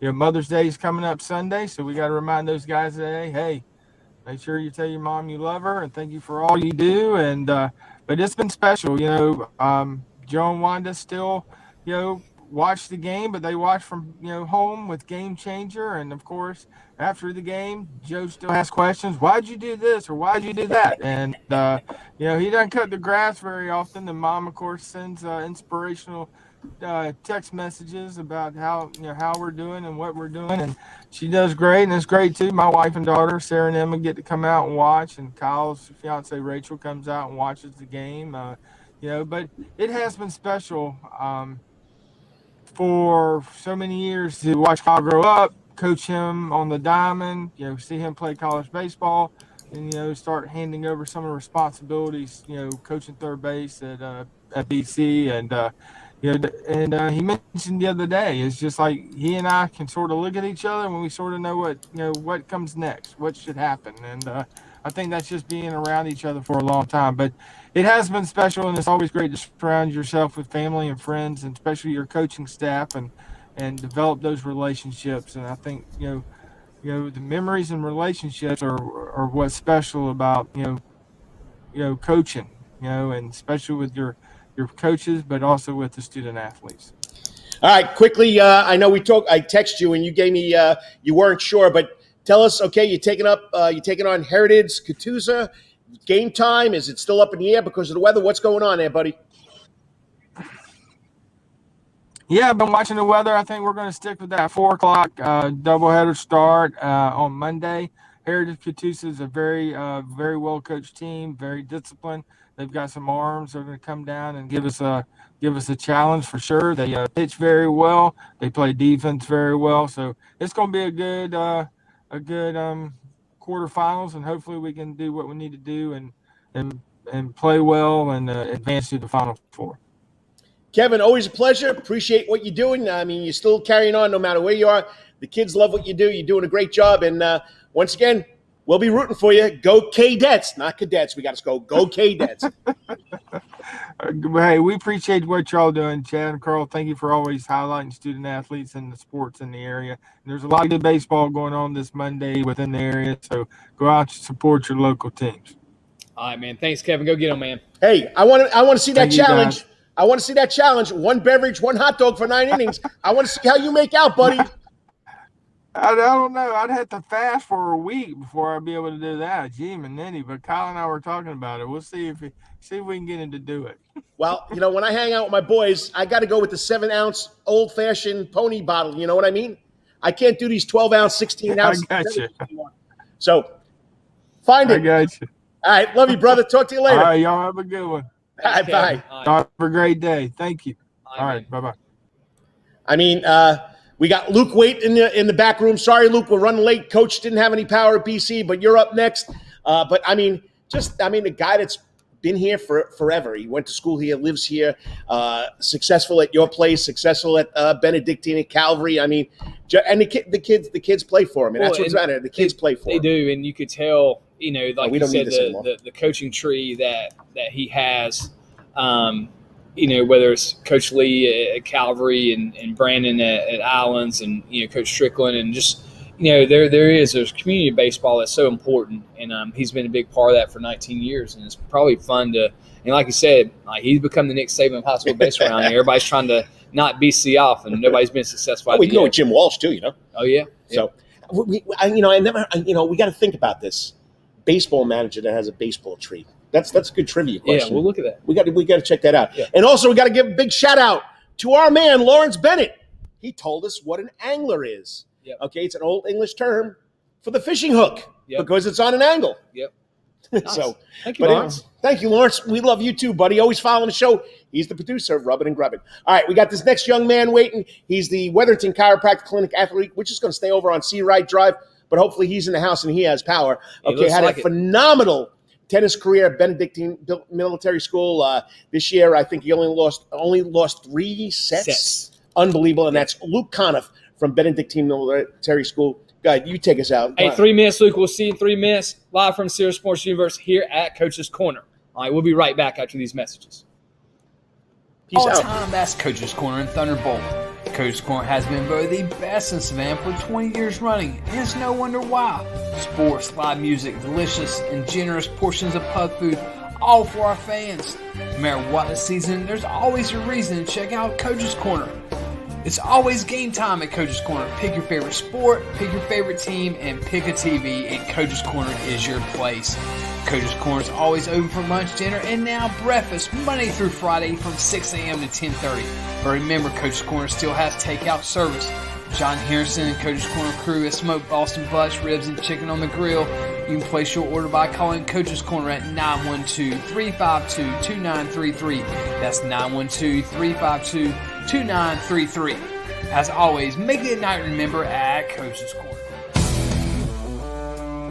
Mother's Day is coming up Sunday, so we got to remind those guys today, "Hey, make sure you tell your mom you love her and thank you for all you do." And but it's been special. Joe and Wanda still, watch the game, but they watch from home with Game Changer. And of course, after the game, Joe still asks questions. "Why'd you do this?" or "Why'd you do that?" And he doesn't cut the grass very often. And Mom, of course, sends inspirational text messages about how we're doing and what we're doing, and she does great, and it's great too. My wife and daughter Sarah and Emma get to come out and watch, and Kyle's fiance Rachel comes out and watches the game. But it has been special for so many years to watch Kyle grow up, coach him on the diamond, see him play college baseball, and start handing over some of the responsibilities, coaching third base at BC. And he mentioned the other day, it's just like he and I can sort of look at each other when we sort of know what comes next, what should happen. And I think that's just being around each other for a long time. But it has been special, and it's always great to surround yourself with family and friends, and especially your coaching staff, and develop those relationships. And I think the memories and relationships are what's special about coaching, and especially with your coaches, but also with the student athletes. All right, quickly, I know I text you and you gave me, you weren't sure, but tell us, okay, you're taking on Heritage, Catoosa, game time. Is it still up in the air because of the weather? What's going on there, buddy? Yeah, I've been watching the weather. I think we're going to stick with that 4 o'clock doubleheader start on Monday. Heritage Catoosa is a very, very well-coached team, very disciplined. They've got some arms. They're going to come down and give us a challenge for sure. They pitch very well. They play defense very well. So it's going to be a good quarterfinals, and hopefully we can do what we need to do and play well and advance to the Final Four. Kevin, always a pleasure. Appreciate what you're doing. I mean, you're still carrying on no matter where you are. The kids love what you do. You're doing a great job. And once again, we'll be rooting for you. Go Cadets, not Cadets. We got to go Cadets. Hey, we appreciate what y'all doing, Chad and Carl. Thank you for always highlighting student athletes and the sports in the area. And there's a lot of good baseball going on this Monday within the area, so go out and support your local teams. All right, man. Thanks, Kevin. Go get them, man. Hey, I want to see that challenge. I want to see that challenge. 1 beverage, 1 hot dog for 9 innings. I want to see how you make out, buddy. I don't know. I'd have to fast for a week before I'd be able to do that. Gee, Manini, but Kyle and I were talking about it. We'll see if we can get him to do it. Well, when I hang out with my boys, I got to go with the 7-ounce old-fashioned pony bottle. You know what I mean? I can't do these 12-ounce, 16-ounce. I got you. So find it. I got you. All right. Love you, brother. Talk to you later. All right. Y'all have a good one. Thanks, Bye. Kevin. All right. Have a great day. Thank you. All right. man. Bye-bye. I mean, we got Luke Waite in the back room. Sorry, Luke, we're running late. Coach didn't have any power at BC, but you're up next. But I mean, the guy that's been here for forever. He went to school here, lives here, successful at your place, successful at Benedictine at Calvary. I mean, and the kids play for him, and that's what's matter. The kids play for him. They do, and you could tell, like we you don't said, need this anymore. the coaching tree that he has. Whether it's Coach Lee at Calvary and Brandon at Islands, and Coach Strickland, and just there's community baseball that's so important, and he's been a big part of that for 19 years, and it's probably fun to. And like you said, he's become the Nick Saban of high school baseball around here. Everybody's trying to not BC off, and nobody's been successful. We know Jim Walsh too, Oh yeah. So, we got to think about this. Baseball manager that has a baseball tree. That's a good trivia question. Yeah, we'll look at that. We got to check that out. Yeah. And also, we got to give a big shout out to our man Lawrence Bennett. He told us what an angler is. Yep. Okay, it's an old English term for the fishing hook because it's on an angle. Yep. Nice. So, thank you, Lawrence. Thank you, Lawrence. We love you too, buddy. Always following the show. He's the producer of Rubbin' and Grubbin'. All right, we got this next young man waiting. He's the Wetherington Chiropractic Clinic athlete. We're just going to stay over on Seawright Drive, but hopefully he's in the house and he has power. Okay, had a phenomenal tennis career at Benedictine Military School. This year, I think he only lost 3 sets. Unbelievable, and that's Luke Conneff from Benedictine Military School. God, you take us out. Hey, 3 minutes, Luke. We'll see you in 3 minutes live from Sirius Sports Universe here at Coach's Corner. All right, we'll be right back after these messages. Peace All out. time, that's Coach's Corner in Thunderbolt. Coach's Corner has been voted the best in Savannah for 20 years running, and it's no wonder why. Sports, live music, delicious and generous portions of pub food, all for our fans. No matter what the season, there's always a reason to check out Coach's Corner. It's always game time at Coach's Corner. Pick your favorite sport, pick your favorite team, and pick a TV, and Coach's Corner is your place. Coach's Corner is always open for lunch, dinner, and now breakfast, Monday through Friday from 6 a.m. to 10:30. But remember, Coach's Corner still has takeout service. John Harrison and Coach's Corner crew has smoked Boston butts, ribs, and chicken on the grill. You can place your order by calling Coach's Corner at 912-352-2933. That's 912-352-2933. As always, make it a night to remember at Coach's Corner.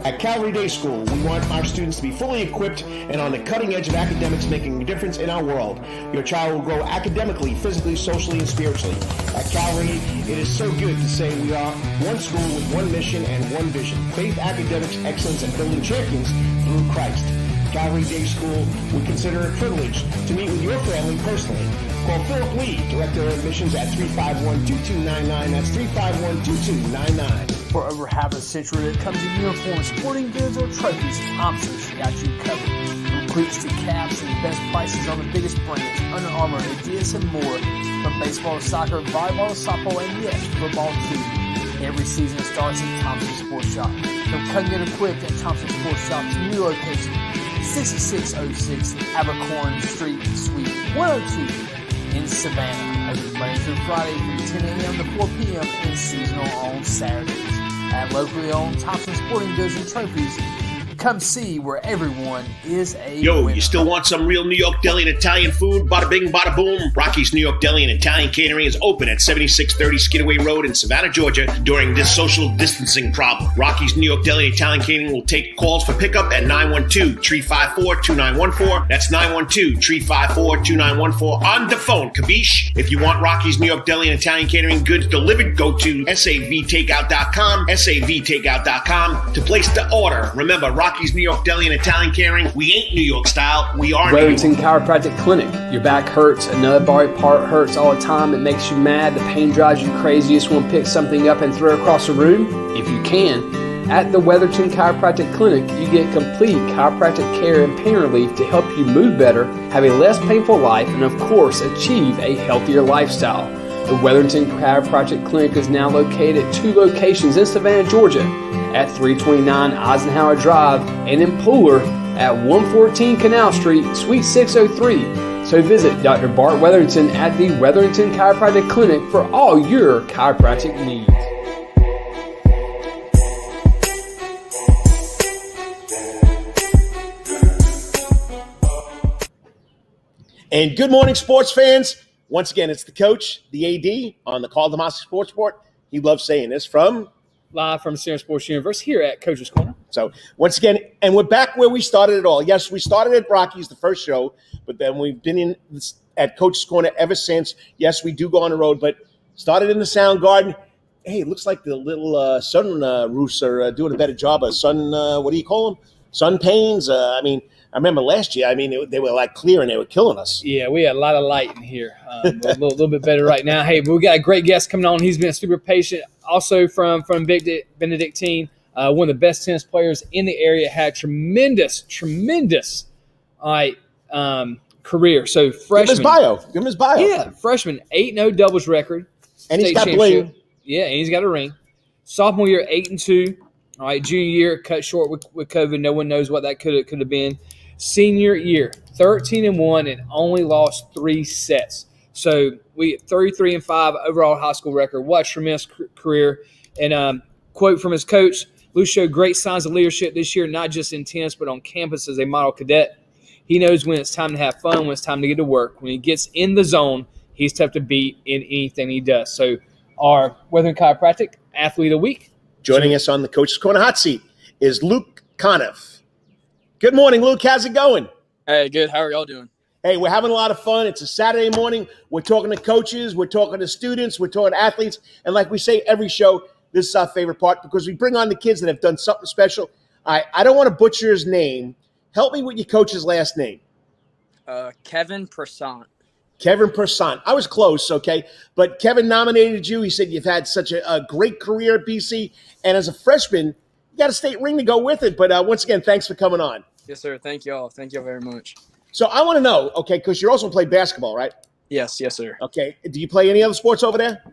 At Calvary Day School, we want our students to be fully equipped and on the cutting edge of academics, making a difference in our world. Your child will grow academically, physically, socially, and spiritually. At Calvary, it is so good to say we are one school with one mission and one vision: faith, academics, excellence, and building champions through Christ. Calvary Day School would consider it a privilege to meet with your family personally. Call Philip Lee, Director of Admissions, at 351-2299. That's 351-2299. For over half a century, when it comes to uniforms, sporting goods, or trophies, Thompson's got you covered. From cleats to caps and the best prices on the biggest brands, Under Armour, Adidas, and more. From baseball to soccer, volleyball to softball, and yes, football too. Every season starts at Thompson Sports Shop. From come get equipped at Thompson Sports Shop's new location, 6606 Abercorn Street, Suite 102 in Savannah. Open Monday through Friday from 10 a.m. to 4 p.m. and seasonal on Saturdays. At locally owned Thompson Sporting Goods and Trophies, come see where everyone is a winner. You still want some real New York deli and Italian food? Bada bing, bada boom. Rocky's New York Deli and Italian Catering is open at 7630 Skidaway Road in Savannah, Georgia during this social distancing problem. Rocky's New York Deli and Italian Catering will take calls for pickup at 912-354-2914. That's 912-354-2914 on the phone. Kabish. If you want Rocky's New York Deli and Italian Catering goods delivered, go to savtakeout.com, savtakeout.com to place the order. Remember, Rocky's New York Deli and Italian Catering. We ain't New York style. We are Wetherington Chiropractic Clinic. Your back hurts, another body part hurts all the time. It makes you mad. The pain drives you crazy. You just want to pick something up and throw it across the room? If you can. At the Wetherington Chiropractic Clinic, you get complete chiropractic care and pain relief to help you move better, have a less painful life, and of course, achieve a healthier lifestyle. The Wetherington Chiropractic Clinic is now located at 2 locations in Savannah, Georgia, at 329 Eisenhower Drive, and in Pooler at 114 Canal Street, Suite 603. So visit Dr. Bart Wetherington at the Wetherington Chiropractic Clinic for all your chiropractic needs. And good morning, sports fans. Once again, it's the coach, the AD, on the Karl DeMasi Sports Report. He loves saying this live from Savannah Sports Universe here at Coach's Corner. So once again, and we're back where we started it all. Yes, we started at Rockies, the first show, but then we've been at Coach's Corner ever since. Yes, we do go on the road, but started in the Sound Garden. Hey, it looks like the little sun roofs are doing a better job of sun, what do you call them? Sun panes. I remember last year, they were like clear and they were killing us. Yeah, we had a lot of light in here. A little bit better right now. Hey, but we got a great guest coming on. He's been super patient. Also from Benedictine, one of the best tennis players in the area, had tremendous career. So freshman. Give him his bio. Yeah, freshman, 8-0 doubles record. And he's got bling. Yeah, and he's got a ring. Sophomore year, 8-2. All right, junior year, cut short with COVID. No one knows what that could have been. Senior year, 13-1 and only lost 3 sets. So we 33-5 overall high school record. What a tremendous career. And quote from his coach, Luke showed great signs of leadership this year, not just in tennis, but on campus as a model cadet. He knows when it's time to have fun, when it's time to get to work. When he gets in the zone, he's tough to beat in anything he does. So our Wetherington Chiropractic Athlete of the Week. Joining us on the Coach's Corner hot seat is Luke Conneff. Good morning, Luke. How's it going? Hey, good. How are y'all doing? Hey, we're having a lot of fun. It's a Saturday morning. We're talking to coaches. We're talking to students. We're talking to athletes. And like we say every show, this is our favorite part because we bring on the kids that have done something special. I don't want to butcher his name. Help me with your coach's last name. Kevin Kernan. Kevin Kernan. I was close, okay? But Kevin nominated you. He said you've had such a great career at BC. And as a freshman, you got a state ring to go with it. But once again, thanks for coming on. Yes, sir. Thank y'all. Thank y'all very much. So I want to know, okay, because you also play basketball, right? Yes, sir. Okay. Do you play any other sports over there?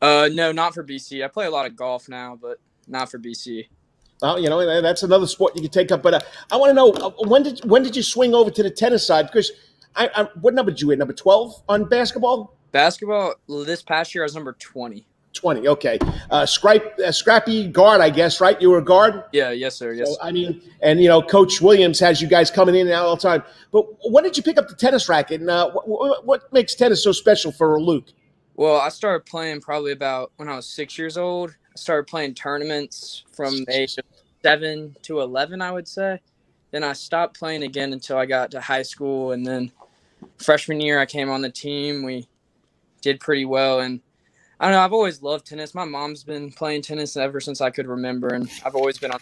No, not for BC. I play a lot of golf now, but not for BC. Well, that's another sport you can take up. But I want to know, when did you swing over to the tennis side? Because what number did you hit? Number 12 on basketball? Basketball, this past year I was number 20. 20, okay. Scrappy guard, I guess, right? You were a guard? Yeah, yes, sir. Yes. So, Coach Williams has you guys coming in and out all the time. But when did you pick up the tennis racket? And what makes tennis so special for Luke? Well, I started playing probably about when I was 6 years old. I started playing tournaments from the age of 7 to 11, I would say. Then I stopped playing again until I got to high school. And then freshman year, I came on the team. We did pretty well. And I don't know, I've always loved tennis. My mom's been playing tennis ever since I could remember, and I've always been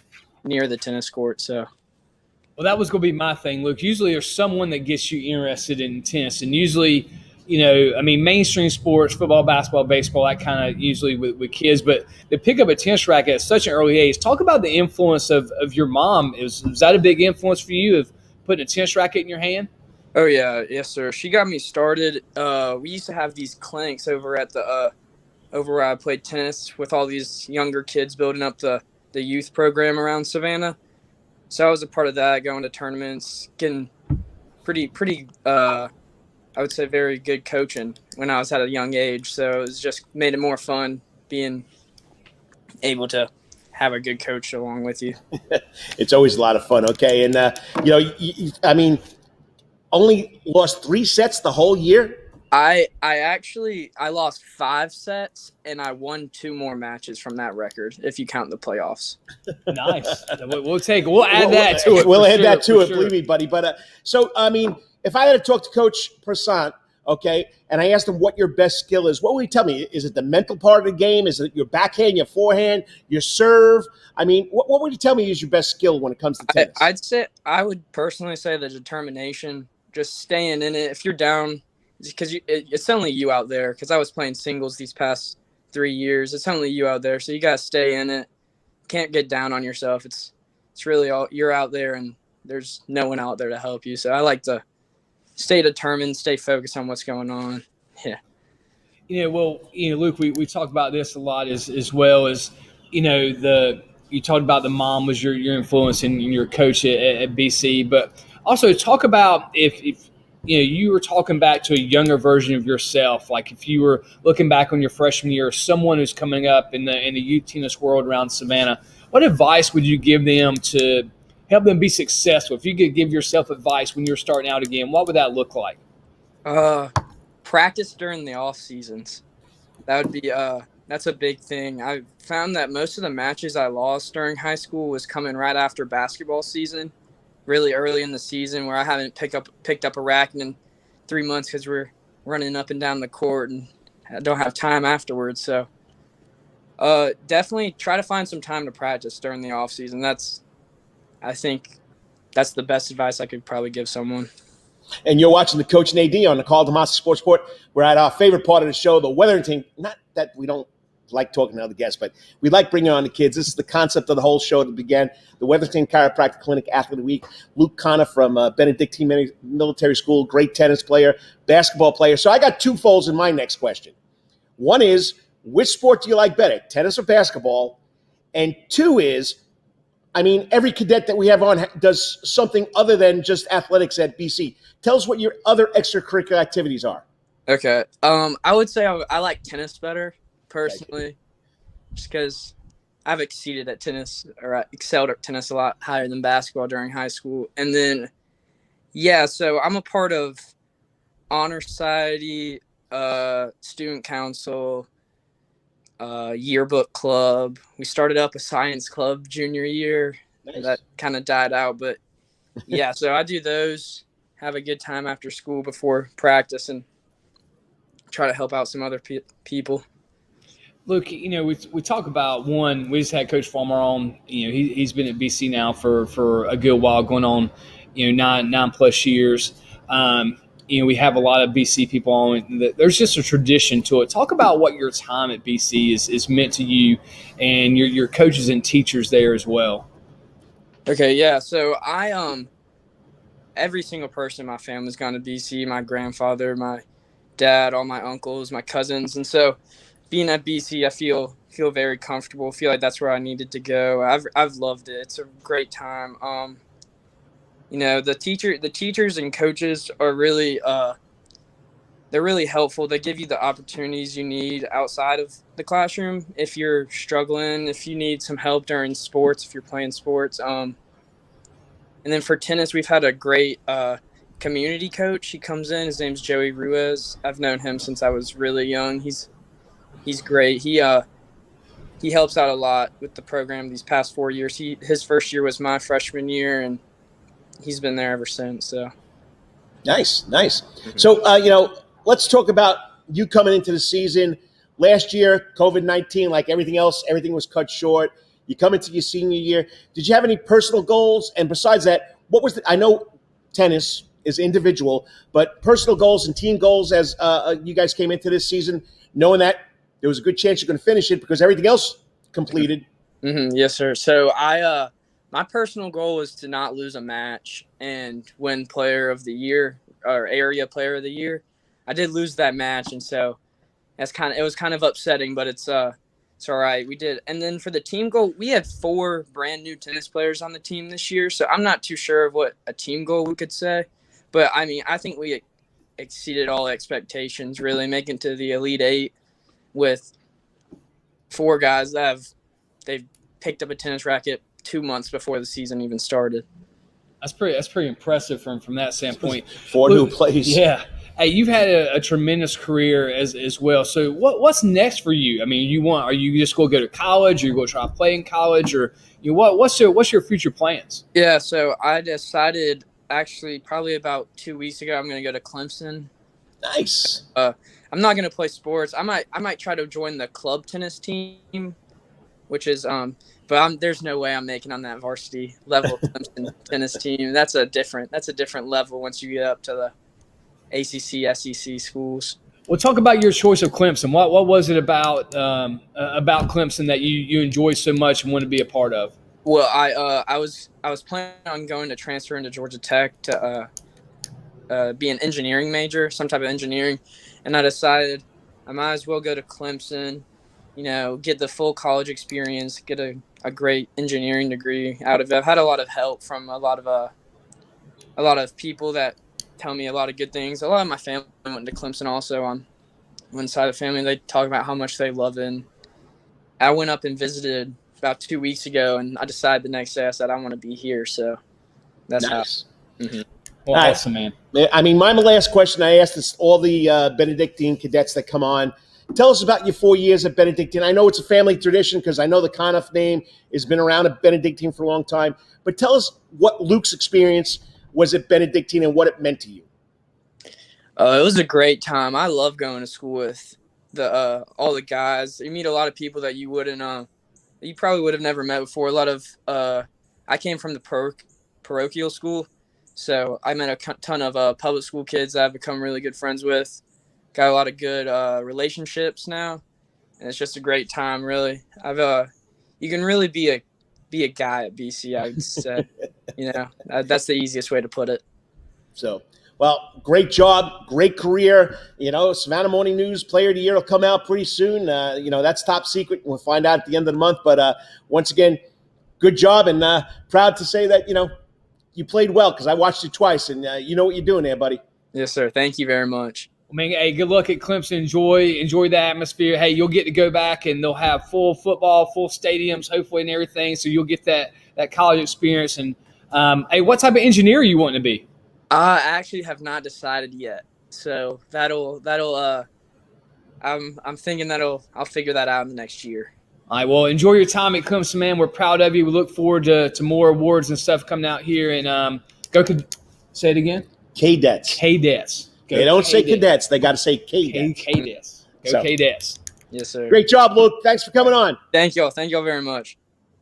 near the tennis court. So, well, that was going to be my thing, Luke. Usually there's someone that gets you interested in tennis, and usually, mainstream sports, football, basketball, baseball, that kind of usually with kids. But to pick up a tennis racket at such an early age, talk about the influence of your mom. Was that a big influence for you of putting a tennis racket in your hand? Oh, yeah. Yes, sir. She got me started. We used to have these clinics over at over where I played tennis with all these younger kids building up the youth program around Savannah. So I was a part of that, going to tournaments, getting pretty I would say very good coaching when I was at a young age. So it was just made it more fun being able to have a good coach along with you. It's always a lot of fun, okay? And, only lost 3 sets the whole year? I lost 5 sets and I won 2 more matches from that record if you count the playoffs. Nice. We'll add that to it. We'll add that to it, believe me, buddy. But if I had to talk to Coach Kernan, okay, and I asked him what your best skill is, what would he tell me? Is it the mental part of the game? Is it your backhand, your forehand, your serve? What would he tell me is your best skill when it comes to tennis? I would personally say the determination, just staying in it. If you're down, because it's only you out there, because I was playing singles these past 3 years. It's only you out there, so you got to stay in it. Can't get down on yourself. It's really all you're out there, and there's no one out there to help you. So I like to stay determined, stay focused on what's going on. Yeah. Luke, we talked about this a lot as well as, you talked about the mom was your influence and your coach at BC, but also talk about if you were talking back to a younger version of yourself, like if you were looking back on your freshman year, someone who's coming up in the youth tennis world around Savannah, what advice would you give them to help them be successful? If you could give yourself advice when you're starting out again, what would that look like? Practice during the off seasons. That would be that's a big thing. I found that most of the matches I lost during high school was coming right after basketball season, really early in the season, where I haven't picked up a racket in 3 months because we're running up and down the court and I don't have time afterwards. So definitely try to find some time to practice during the off season. I think that's the best advice I could probably give someone. And you're watching the Coach and AD on the Karl DeMasi Sports Report. We're at our favorite part of the show, the Wetherington. Not that we don't like talking to other guests, but we like bringing on the kids. This is the concept of the whole show that began. The Wetherington Chiropractic Clinic Athlete of the Week. Luke Conneff from Benedictine Military School, great tennis player, basketball player. So I got two folds in my next question. One is, which sport do you like better, tennis or basketball? And two is, I mean, every cadet that we have on does something other than just athletics at BC. Tell us what your other extracurricular activities are. Okay. I would say I like tennis better, personally, just because I've excelled at tennis a lot higher than basketball during high school. And then, so I'm a part of Honor Society, Student Council, yearbook club. We started up a science club junior year. Nice. That kind of died out, but so I do those, have a good time after school before practice, and try to help out some other people. Look, we talk about one. We just had Coach Farmer on. He's been at BC now for a good while, going on, 9+ years. We have a lot of BC people on. There's just a tradition to it. Talk about what your time at BC is meant to you, and your coaches and teachers there as well. Okay, yeah. So every single person in my family's gone to BC. My grandfather, my dad, all my uncles, my cousins, and so being at BC, I feel very comfortable. I feel like that's where I needed to go. I've loved it. It's a great time. The teachers and coaches are really they're really helpful. They give you the opportunities you need outside of the classroom if you're struggling, if you need some help during sports, if you're playing sports. And then for tennis, we've had a great community coach. He comes in. His name's Joey Ruiz. I've known him since I was really young. He's great. He helps out a lot with the program these past 4 years. His first year was my freshman year, and he's been there ever since. So nice. So let's talk about you coming into the season. Last year, COVID-19, like everything else, everything was cut short. You come into your senior year. Did you have any personal goals? And besides that, I know tennis is individual, but personal goals and team goals as you guys came into this season, knowing that there was a good chance you're going to finish it because everything else completed. Mm-hmm. Yes, sir. So my personal goal was to not lose a match and win Player of the Year or Area Player of the Year. I did lose that match, and so it was kind of upsetting, but it's all right. We did. And then for the team goal, we had 4 brand new tennis players on the team this year, so I'm not too sure of what a team goal we could say. But, I mean, I think we exceeded all expectations, really, making to the Elite 8 with 4 guys they've picked up a tennis racket 2 months before the season even started. That's pretty impressive from that standpoint. 4 new plays. Yeah. Hey, you've had a tremendous career as well. So what's next for you? I mean, are you just going to go to college, or you going to try to play in college, or what's your future plans? Yeah, so I decided actually probably about 2 weeks ago I'm going to go to Clemson. Nice. I'm not going to play sports. I might try to join the club tennis team, which is but there's no way I'm making on that varsity level Clemson tennis team. That's a different level once you get up to the ACC, SEC schools. Well, talk about your choice of Clemson. What was it about Clemson that you enjoyed so much and wanted to be a part of? Well, I was planning on going to transfer into Georgia Tech to be an engineering major, some type of engineering, and I decided I might as well go to Clemson, get the full college experience, get a great engineering degree out of it. I've had a lot of help from a lot of people that tell me a lot of good things. A lot of my family went to Clemson also. On one side of the family, they talk about how much they love it. And I went up and visited about 2 weeks ago, and I decided the next day, I said I want to be here. So that's nice. how. Mm-hmm. Well, awesome, man. I mean, my last question, I asked this all the Benedictine cadets that come on. Tell us about your 4 years at Benedictine. I know it's a family tradition because I know the Conneff name has been around at Benedictine for a long time. But tell us what Luke's experience was at Benedictine and what it meant to you. It was a great time. I love going to school with all the guys. You meet a lot of people that you probably would have never met before. A lot of I came from the parochial school, so I met a ton of public school kids that I've become really good friends with. Got a lot of good relationships now, and it's just a great time. Really, you can really be a guy at BC. I would say, that's the easiest way to put it. So, well, great job, great career. Savannah Morning News Player of the Year will come out pretty soon. That's top secret. We'll find out at the end of the month. But once again, good job, and proud to say that you played well because I watched you twice, and you know what you're doing there, buddy. Yes, sir. Thank you very much. I mean, hey, good luck at Clemson. Enjoy the atmosphere. Hey, you'll get to go back, and they'll have full football, full stadiums, hopefully, and everything. So you'll get that college experience. And hey, what type of engineer are you wanting to be? I actually have not decided yet. So that'll I'm thinking I'll figure that out in the next year. All right. Well, enjoy your time at Clemson, man. We're proud of you. We look forward to more awards and stuff coming out here. And say it again. Cadets. They don't say cadets. They got to say cadets. Cadets. Go Cadets. Yes, sir. Great job, Luke. Thanks for coming on. Thank y'all. Thank y'all very much.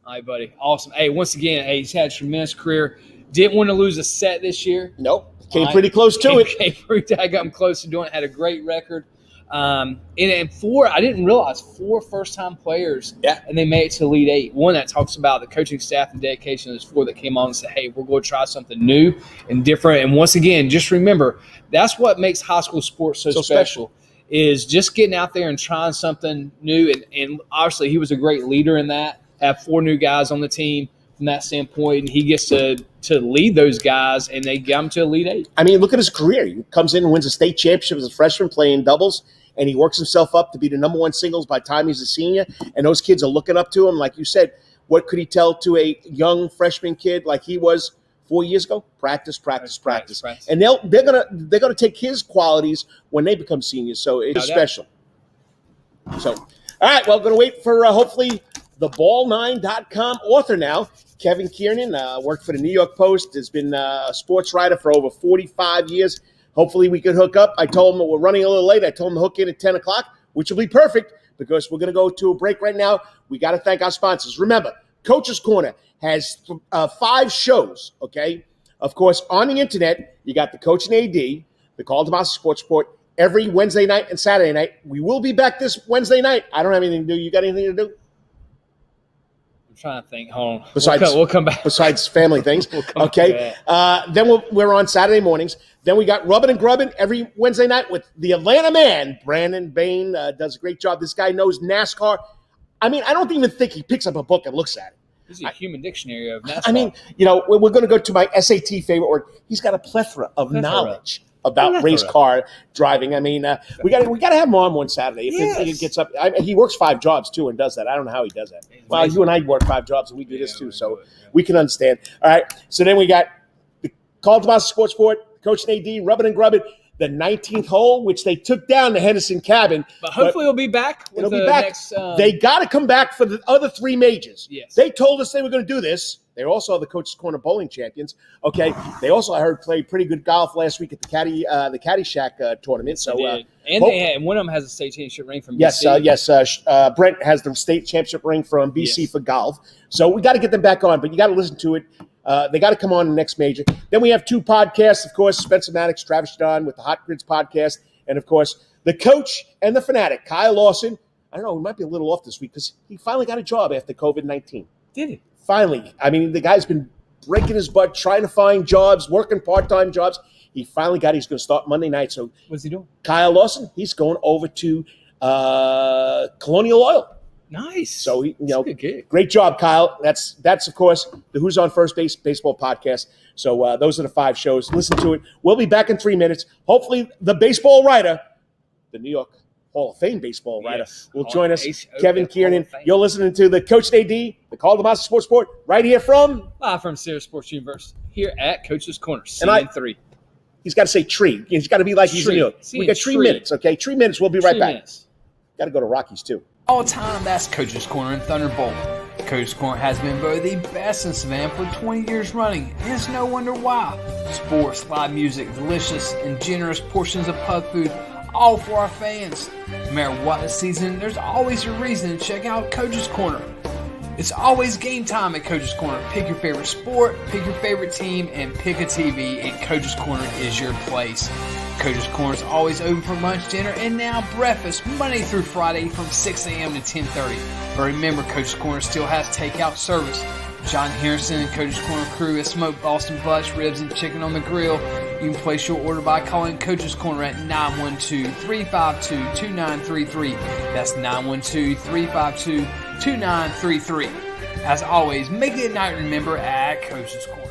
All right, buddy. Awesome. Hey, once again, he's had a tremendous career. Didn't want to lose a set this year. Nope. Came pretty close to it. I got him close to doing it. Had a great record. And I didn't realize 4 first-time players. Yeah. And they made it to Elite 8. One that talks about the coaching staff and dedication. There's 4 that came on and said, hey, we're going to try something new and different. And once again, just remember, that's what makes high school sports so special is just getting out there and trying something new. And obviously, he was a great leader in that. Have 4 new guys on the team from that standpoint. And he gets to lead those guys, and they get him to Elite 8. I mean, look at his career. He comes in and wins a state championship as a freshman playing doubles, and he works himself up to be the number 1 singles by the time he's a senior. And those kids are looking up to him. Like you said, what could he tell to a young freshman kid like he was 4 years ago? Practice. And they're gonna take his qualities when they become seniors. So it's special. So, all right, well, going to wait for hopefully the ball9.com author now, Kevin Kernan, worked for the New York Post, has been a sports writer for over 45 years. Hopefully we could hook up. I told him we're running a little late. I told him to hook in at 10 o'clock, which will be perfect because we're going to go to a break right now. We got to thank our sponsors. Remember, Coach's Corner has 5 shows, okay? Of course, on the internet, you got the Coach and AD, the Karl DeMasi Sports Report, every Wednesday night and Saturday night. We will be back this Wednesday night. I don't have anything to do. You got anything to do? I'm trying to think. Hold on. We'll come back. Besides family things. Okay. Then we're on Saturday mornings. Then we got Rubbin' and Grubbin' every Wednesday night with the Atlanta man. Brandon Bain does a great job. This guy knows NASCAR. I mean, I don't even think he picks up a book and looks at it. This is a human dictionary of NASCAR. I mean, we're going to go to my SAT favorite word. He's got a plethora of knowledge about race car driving. I mean, we got to have him on one Saturday. If it gets up, he works 5 jobs too and does that. I don't know how he does that. Well, you and I work 5 jobs and we do this too, so we can understand. All right. So then we got the Karl DeMasi Sports Sport, Coach and AD, Rubbin' and Grubbin', the 19th hole, which they took down the Henderson Cabin. But hopefully it'll be back. It'll be back. Next, they got to come back for the other 3 majors. Yes. They told us they were going to do this. They also are the Coach's Corner bowling champions. Okay. They also, I heard, played pretty good golf last week at the Caddyshack tournament. So, and one of them has a state championship ring from BC. Yes. Brent has the state championship ring from BC for golf. So we got to get them back on, but you got to listen to it. They got to come on the next major. Then we have 2 podcasts, of course, Spencer Maddox, Travis John with the Hot Grids podcast, and, of course, the Coach and the Fanatic, Kyle Lawson. I don't know, we might be a little off this week because he finally got a job after COVID-19. Did he? Finally. I mean, the guy's been breaking his butt, trying to find jobs, working part-time jobs. He finally got it. He's going to start Monday night. So what's he doing? Kyle Lawson, he's going over to Colonial Oil. Nice. So, great job, Kyle. That's of course, the Who's on First Base baseball podcast. So those are the 5 shows. Listen to it. We'll be back in 3 minutes. Hopefully the baseball writer, the New York Hall of Fame baseball writer, will join us, Kevin Kernan. You're listening to the Coach AD, the Karl DeMasi Sports Report, right here from Live from Sirius Sports University, here at Coach's Corner, CN3. He's got to say tree. He's got to be like he's in New York. We got 3 minutes, okay? 3 minutes. We'll be right back. Got to go to Rockies, too. All the time, that's Coach's Corner and Thunderbolt. Coach's Corner has been voted the best in Savannah for 20 years running, and it's no wonder why. Sports, live music, delicious and generous portions of pub food, all for our fans. No matter what the season, there's always a reason to check out Coach's Corner. It's always game time at Coach's Corner. Pick your favorite sport, pick your favorite team, and pick a TV, and Coach's Corner is your place. Coach's Corner is always open for lunch, dinner, and now breakfast, Monday through Friday from 6 a.m. to 10:30. But remember, Coach's Corner still has takeout service. John Harrison and Coach's Corner crew has smoked Boston butts, ribs, and chicken on the grill. You can place your order by calling Coach's Corner at 912-352-2933. That's 912-352-2933. As always, make it a night to remember at Coach's Corner.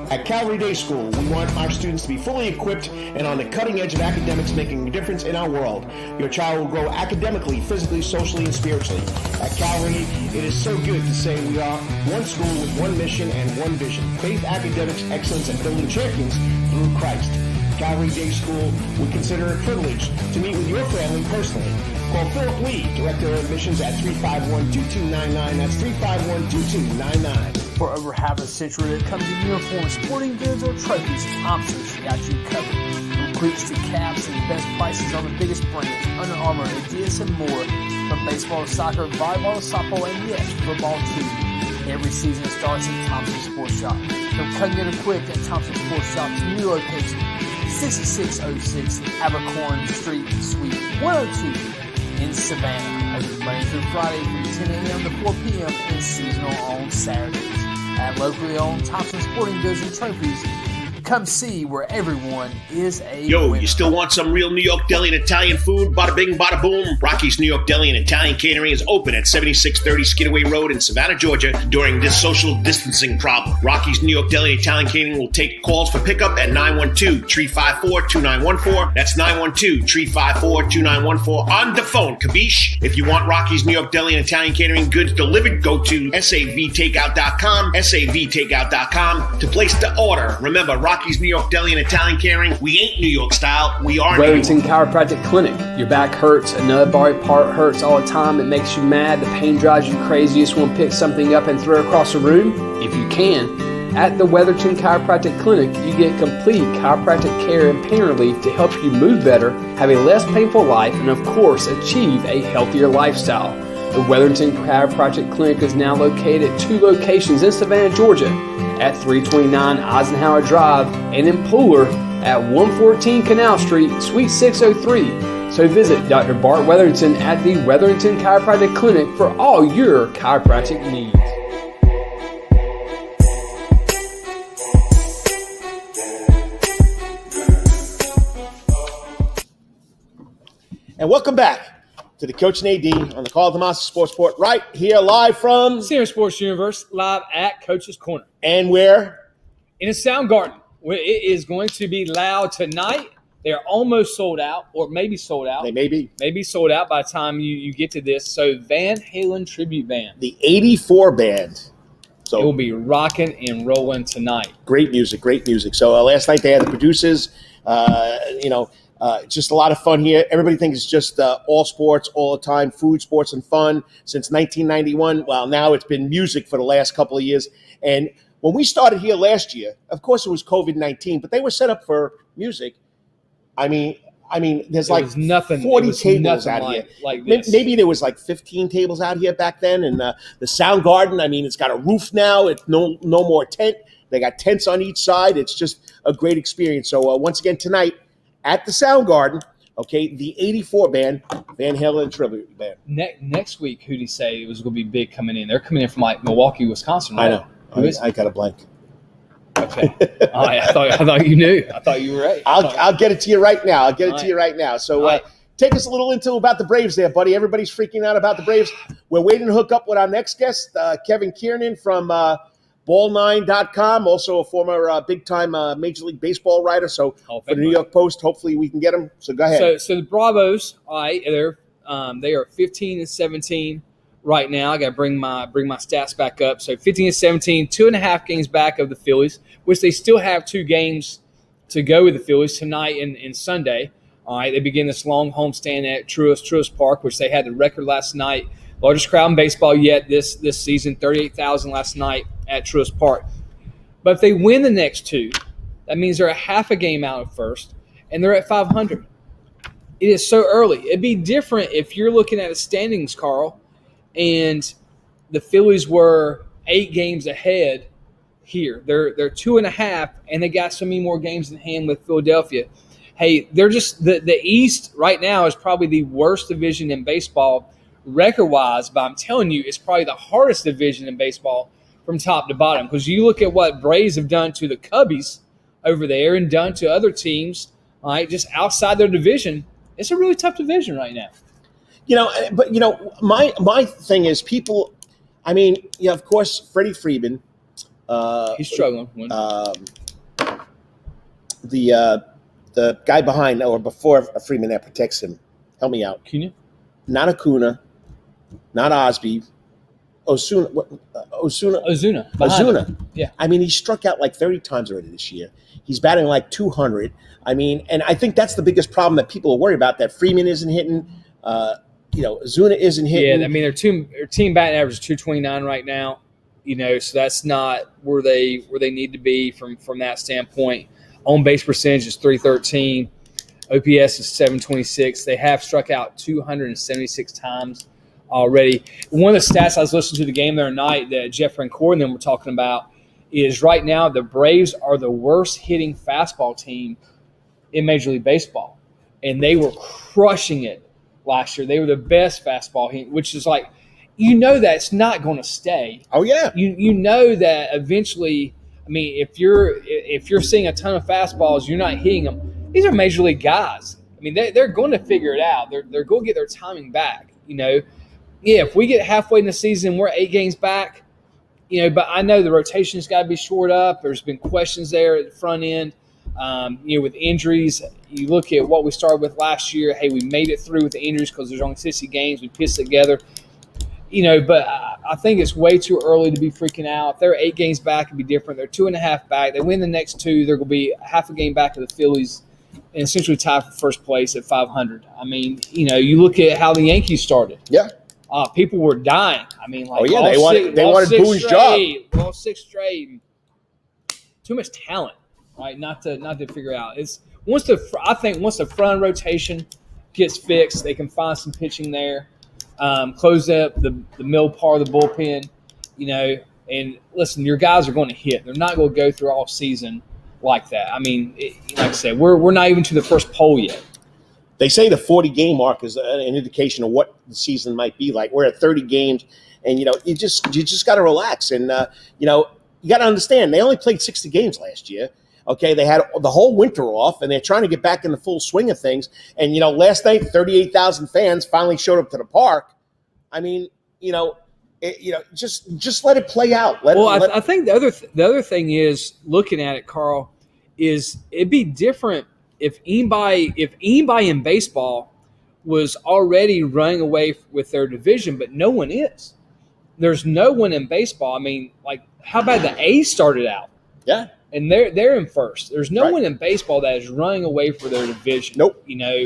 At Calvary Day School, we want our students to be fully equipped and on the cutting edge of academics, making a difference in our world. Your child will grow academically, physically, socially, and spiritually. At Calvary, it is so good to say we are one school with one mission and one vision: faith, academics, excellence, and building champions through Christ. Calvary Day School would consider it a privilege to meet with your family personally. Call Philip Lee, Director of Admissions, at 351-2299. That's 351-2299. For over half a century, when it comes to uniforms, sporting goods, or trophies, Thompson's got you covered. From cleats to caps and the best prices on the biggest brands, Under Armour, Adidas, and more. From baseball to soccer, volleyball to softball, and yes, football too. Every season starts at Thompson Sports Shop. From come get equipped at Thompson Sports Shop's new location, 6606 Abercorn Street, Suite 102 in Savannah. Open Monday through Friday from 10 a.m. to 4 p.m. and seasonal on Saturdays. At locally owned Thompson Sporting Goods and Trophies, come see where everyone is a winner. You still want some real New York deli and Italian food? Bada bing, bada boom. Rocky's New York Deli and Italian Catering is open at 7630 Skidaway Road in Savannah, Georgia during this social distancing problem. Rocky's New York Deli and Italian Catering will take calls for pickup at 912-354-2914. That's 912-354-2914 on the phone, capiche? If you want Rocky's New York Deli and Italian Catering goods delivered, go to savtakeout.com, savtakeout.com to place the order. Remember, Rocky's New York Deli and Italian Catering, we ain't New York style, we are Wetherington Chiropractic Clinic. Your back hurts, another body part hurts all the time, it makes you mad, the pain drives you crazy, you just want to pick something up and throw it across the room? If you can. At the Wetherington Chiropractic Clinic, you get complete chiropractic care and pain relief to help you move better, have a less painful life, and of course, achieve a healthier lifestyle. The Wetherington Chiropractic Clinic is now located at 2 locations in Savannah, Georgia, at 329 Eisenhower Drive, and in Pooler at 114 Canal Street, Suite 603. So visit Dr. Bart Wetherington at the Wetherington Chiropractic Clinic for all your chiropractic needs. And welcome back to the Coach and AD on the Karl DeMasi Sports Report, right here live from Senior Sports Universe, live at Coach's Corner. And where? In a sound garden, where it is going to be loud tonight. They're almost sold out, or maybe sold out. They may be. Maybe sold out by the time you get to this. So Van Halen Tribute Band. The 84 band. So it will be rocking and rolling tonight. Great music, great music. So last night they had the producers, just a lot of fun here. Everybody thinks it's just all sports, all the time, food, sports, and fun since 1991. Well, now it's been music for the last couple of years. And when we started here last year, of course it was COVID-19, but they were set up for music. I mean, there's like 40 tables out here. Like this. Maybe there was like 15 tables out here back then. And the Sound Garden, it's got a roof now. It's no more tent. They got tents on each side. It's just a great experience. So once again tonight, at the Sound Garden, okay, the 84 band, Van Halen Tribute Band. Next week, who did he say it was going to be big coming in? They're coming in from like Milwaukee, Wisconsin, right? I know. I got a blank. Okay. I thought you knew. I thought you were right. I'll get it to you right now. So take us a little into about the Braves there, buddy. Everybody's freaking out about the Braves. We're waiting to hook up with our next guest, Kevin Kernan from Ball9.com, also a former big-time Major League Baseball writer. So for the New York Post, hopefully we can get him. So go ahead. So the Bravos, all right, they are 15-17 right now. I got to bring my stats back up. So 15-17, 2.5 games back of the Phillies, which they still have 2 games to go with the Phillies tonight and Sunday. All right, they begin this long homestand at Truist Park, which they had the record last night. Largest crowd in baseball yet this season, 38,000 last night at Truist Park. But if they win the next 2, that means they're a half a game out of first, and they're at 500. It is so early. It'd be different if you're looking at the standings, Carl, and the Phillies were 8 games ahead here. They're 2.5, and they got so many more games in hand with Philadelphia. Hey, they're just the East right now is probably the worst division in baseball record-wise, but I'm telling you, it's probably the hardest division in baseball from top to bottom, because you look at what Braves have done to the Cubbies over there and done to other teams, all right, just outside their division. It's a really tough division right now. But my thing is people. I mean, of course, Freddie Freeman. He's struggling. The guy behind or before Freeman that protects him. Help me out. Kiernan? Not Acuna, not Osby. Ozuna. Yeah. I mean, he struck out like 30 times already this year. He's batting like 200. I mean, and I think that's the biggest problem that people are worried about, that Freeman isn't hitting. Ozuna isn't hitting. Yeah, I mean, their team batting average is 229 right now. So that's not where they need to be from that standpoint. On base percentage is 313. OPS is 726. They have struck out 276 times already. One of the stats I was listening to the game the other night that Jeff Rancourt and them were talking about is right now the Braves are the worst hitting fastball team in Major League Baseball. And they were crushing it last year. They were the best fastball hitting, which is like, that's not going to stay. Oh, yeah. You know that eventually, I mean, if you're seeing a ton of fastballs, you're not hitting them. These are Major League guys. I mean, they're going to figure it out. They're going to get their timing back, Yeah, if we get halfway in the season, we're 8 games back, but I know the rotation's got to be shored up. There's been questions there at the front end, with injuries. You look at what we started with last year. Hey, we made it through with the injuries because there's only 60 games. We pieced it together, but I think it's way too early to be freaking out. If they're 8 games back, it'd be different. They're 2.5 back. They win the next 2, they're going to be half a game back of the Phillies and essentially tied for first place at 500. I mean, you look at how the Yankees started. Yeah. People were dying. I mean, like, they wanted Boone's job. Lost 6 straight. Too much talent, right? Not to figure out. It's once the front rotation gets fixed, they can find some pitching there, close up the middle part of the bullpen, And listen, your guys are going to hit. They're not going to go through all season like that. I mean, like I said, we're not even to the first poll yet. They say the 40-game mark is an indication of what the season might be like. We're at 30 games, and you just got to relax. And you got to understand they only played 60 games last year. Okay, they had the whole winter off, and they're trying to get back in the full swing of things. And last night, 38,000 fans finally showed up to the park. I mean, just let it play out. I think the other thing is, looking at it, Carl, is it'd be different if anybody in baseball was already running away with their division, but no one is. There's no one in baseball. I mean, like, how about the A's started out? Yeah. And they're in first. There's no one in baseball that is running away for their division. Nope.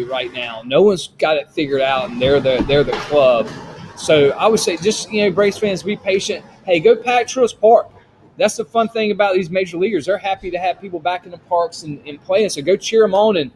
Right now, no one's got it figured out, and they're the club. So I would say, just Braves fans, be patient. Hey, go pack Truist Park. That's the fun thing about these major leaguers. They're happy to have people back in the parks and playing. So go cheer them on and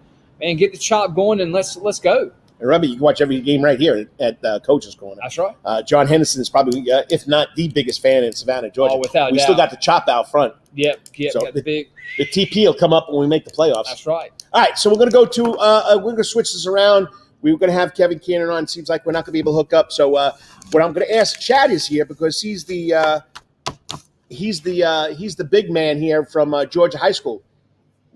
get the chop going, and let's go. And remember, you can watch every game right here at Coach's Corner. That's right. John Henderson is probably, if not the biggest fan in Savannah, Georgia. Oh, without we doubt. Still got the chop out front. Yep. So got the big. The TP will come up when we make the playoffs. That's right. All right, so we're going to go to we're going to switch this around. We were going to have Kevin Kernan on. Seems like we're not going to be able to hook up. So what I'm going to ask Chad is here, because he's the big man here from Georgia High School.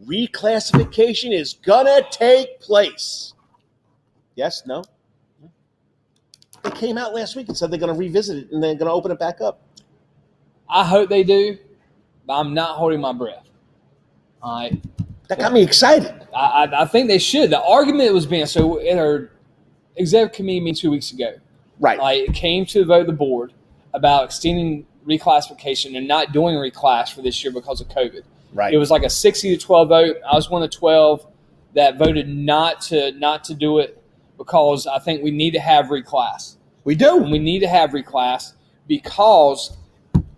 Reclassification is gonna take place. Yes? No? They came out last week and said they're going to revisit it and they're going to open it back up. I hope they do, but I'm not holding my breath. All right. That got me excited. I think they should. The argument was being, so in our executive committee meeting 2 weeks ago, Right. It came to the vote of the board about extending reclassification and not doing reclass for this year because of COVID. Right. It was like a 60-12 vote. I was one of 12 that voted not to do it because I think we need to have reclass. We do. And we need to have reclass because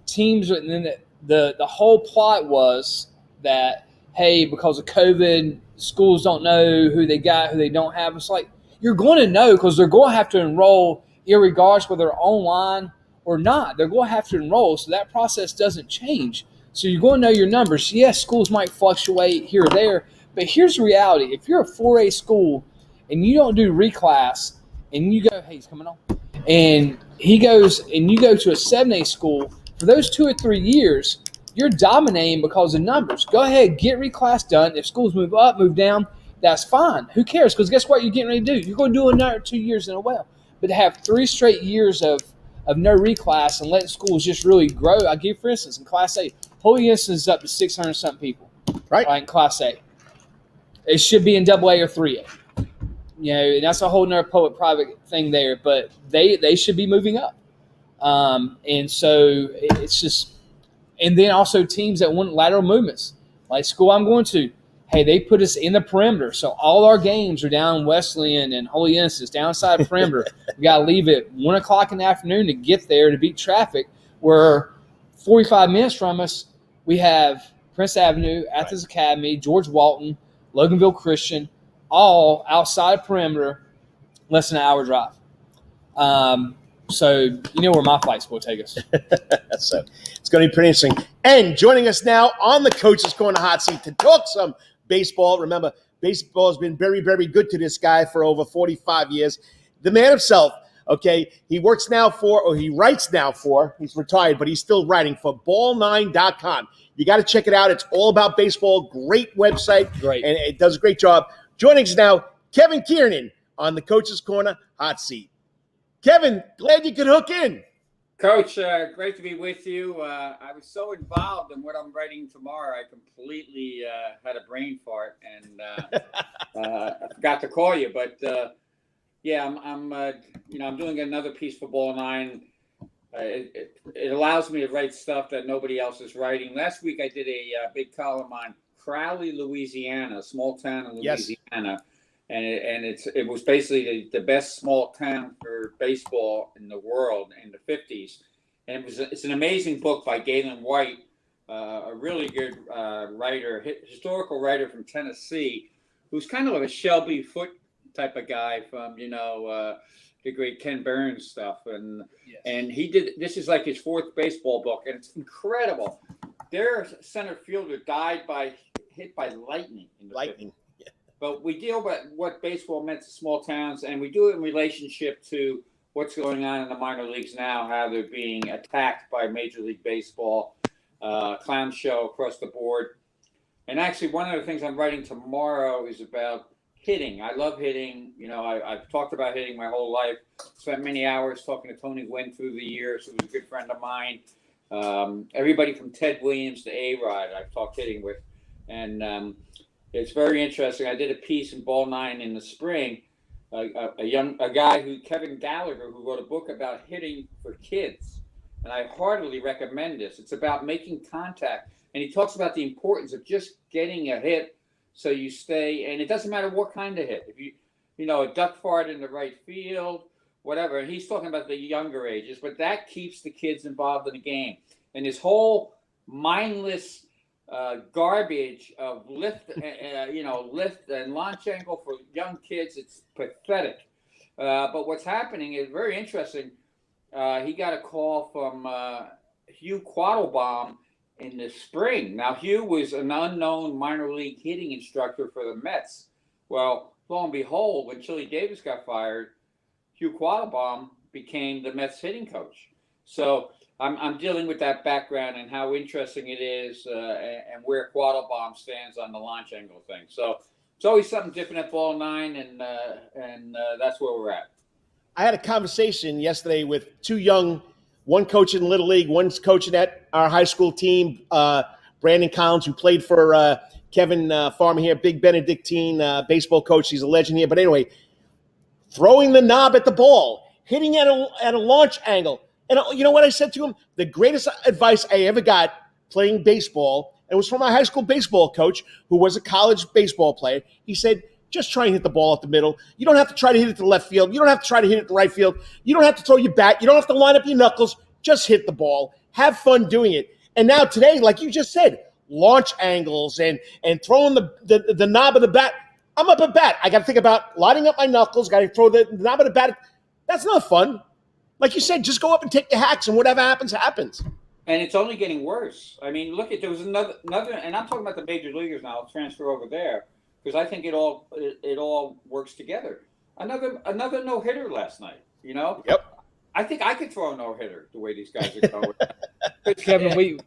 teams, and then the whole plot was that, hey, because of COVID, schools don't know who they got, who they don't have. It's like, you're going to know because they're going to have to enroll irregardless whether they're online or not. They're going to have to enroll, so that process doesn't change. So you're going to know your numbers. Yes, schools might fluctuate here or there, but here's the reality. If you're a 4A school and you don't do reclass and you go, hey, he's coming on, and he goes and you go to a 7A school, for those 2 or 3 years, you're dominating because of numbers. Go ahead, get reclass done. If schools move up, move down, that's fine. Who cares? Because guess what you're getting ready to do? You're going to do another 2 years in a row. But to have 3 straight years of no reclass and letting schools just really grow. I give, for instance, in Class A, Holy Innocents is up to 600-something people. Right. In Class A. It should be in AA or 3A. And that's a whole nother public-private thing there. But they should be moving up. And so it's just – and then also teams that want lateral movements. Like school I'm going to, hey, they put us in the perimeter. So all our games are down Wesleyan and Holy Innocents, downside the perimeter. We got to leave at 1 o'clock in the afternoon to get there to beat traffic, where 45 minutes from us, we have Prince Avenue, Athens Academy, George Walton, Loganville Christian, all outside perimeter, less than an hour drive. So you know where my flight's going to take us. So it's going to be pretty interesting. And joining us now on the Coach's Corner hot seat to talk some baseball. Remember, baseball has been very, very good to this guy for over 45 years. The man himself, okay, he works now for, or he writes now for, he's retired, but he's still writing for ball9.com. You got to check it out. It's all about baseball. Great website. Great. And it does a great job. Joining us now, Kevin Kernan on the Coach's Corner hot seat. Kevin, glad you could hook in. Coach, great to be with you. I was so involved in what I'm writing tomorrow, I completely had a brain fart and I forgot to call you. But yeah, I'm doing another piece for Ball 9. It allows me to write stuff that nobody else is writing. Last week I did a big column on Crowley, Louisiana, a small town in Louisiana. Yes. And it was basically the best small town for baseball in the world in the 50s. And it's an amazing book by Galen White, a really good writer, historical writer from Tennessee, who's kind of like a Shelby Foote type of guy from, the great Ken Burns stuff. And yes. And he did, this is like his 4th baseball book, and it's incredible. Their center fielder died hit by lightning in the 50s. But we deal with what baseball meant to small towns, and we do it in relationship to what's going on in the minor leagues now, how they're being attacked by Major League Baseball, clown show across the board. And actually, one of the things I'm writing tomorrow is about hitting. I love hitting. I've talked about hitting my whole life. Spent many hours talking to Tony Gwynn through the years, who was a good friend of mine. Everybody from Ted Williams to A-Rod I've talked hitting with. And it's very interesting. I did a piece in Ball 9 in the spring. A guy Kevin Gallagher, who wrote a book about hitting for kids, and I heartily recommend this. It's about making contact, and he talks about the importance of just getting a hit, so you stay. And it doesn't matter what kind of hit. If a duck fart in the right field, whatever. And he's talking about the younger ages, but that keeps the kids involved in the game. And this whole mindless garbage of lift and launch angle for young kids. It's pathetic. But what's happening is very interesting. He got a call from Hugh Quattlebaum in the spring. Now, Hugh was an unknown minor league hitting instructor for the Mets. Well, lo and behold, when Chili Davis got fired, Hugh Quattlebaum became the Mets hitting coach. So I'm dealing with that background and how interesting it is and where Quattlebaum stands on the launch angle thing. So it's always something different at Ball 9, and that's where we're at. I had a conversation yesterday with 2 young, one coaching Little League, one's coaching at our high school team, Brandon Collins, who played for Kevin Farmer here, big Benedictine baseball coach. He's a legend here. But anyway, throwing the knob at the ball. hitting at a launch angle. And you know what I said to him? The greatest advice I ever got playing baseball, and it was from my high school baseball coach who was a college baseball player. He said, just try and hit the ball up the middle. You don't have to try to hit it to left field. You don't have to try to hit it to right field. You don't have to throw your bat. You don't have to line up your knuckles. Just hit the ball. Have fun doing it. And now today, like you just said, launch angles and throwing the knob of the bat. I'm up at bat. I got to think about lining up my knuckles. Got to throw the knob of the bat. That's not fun. Like you said, just go up and take the hacks, and whatever happens, happens. And it's only getting worse. I mean, look there was another, and I'm talking about the major leaguers now. I'll transfer over there because I think it all works together. Another no hitter last night. You know. Yep. I think I could throw a no hitter the way these guys are going. Kevin,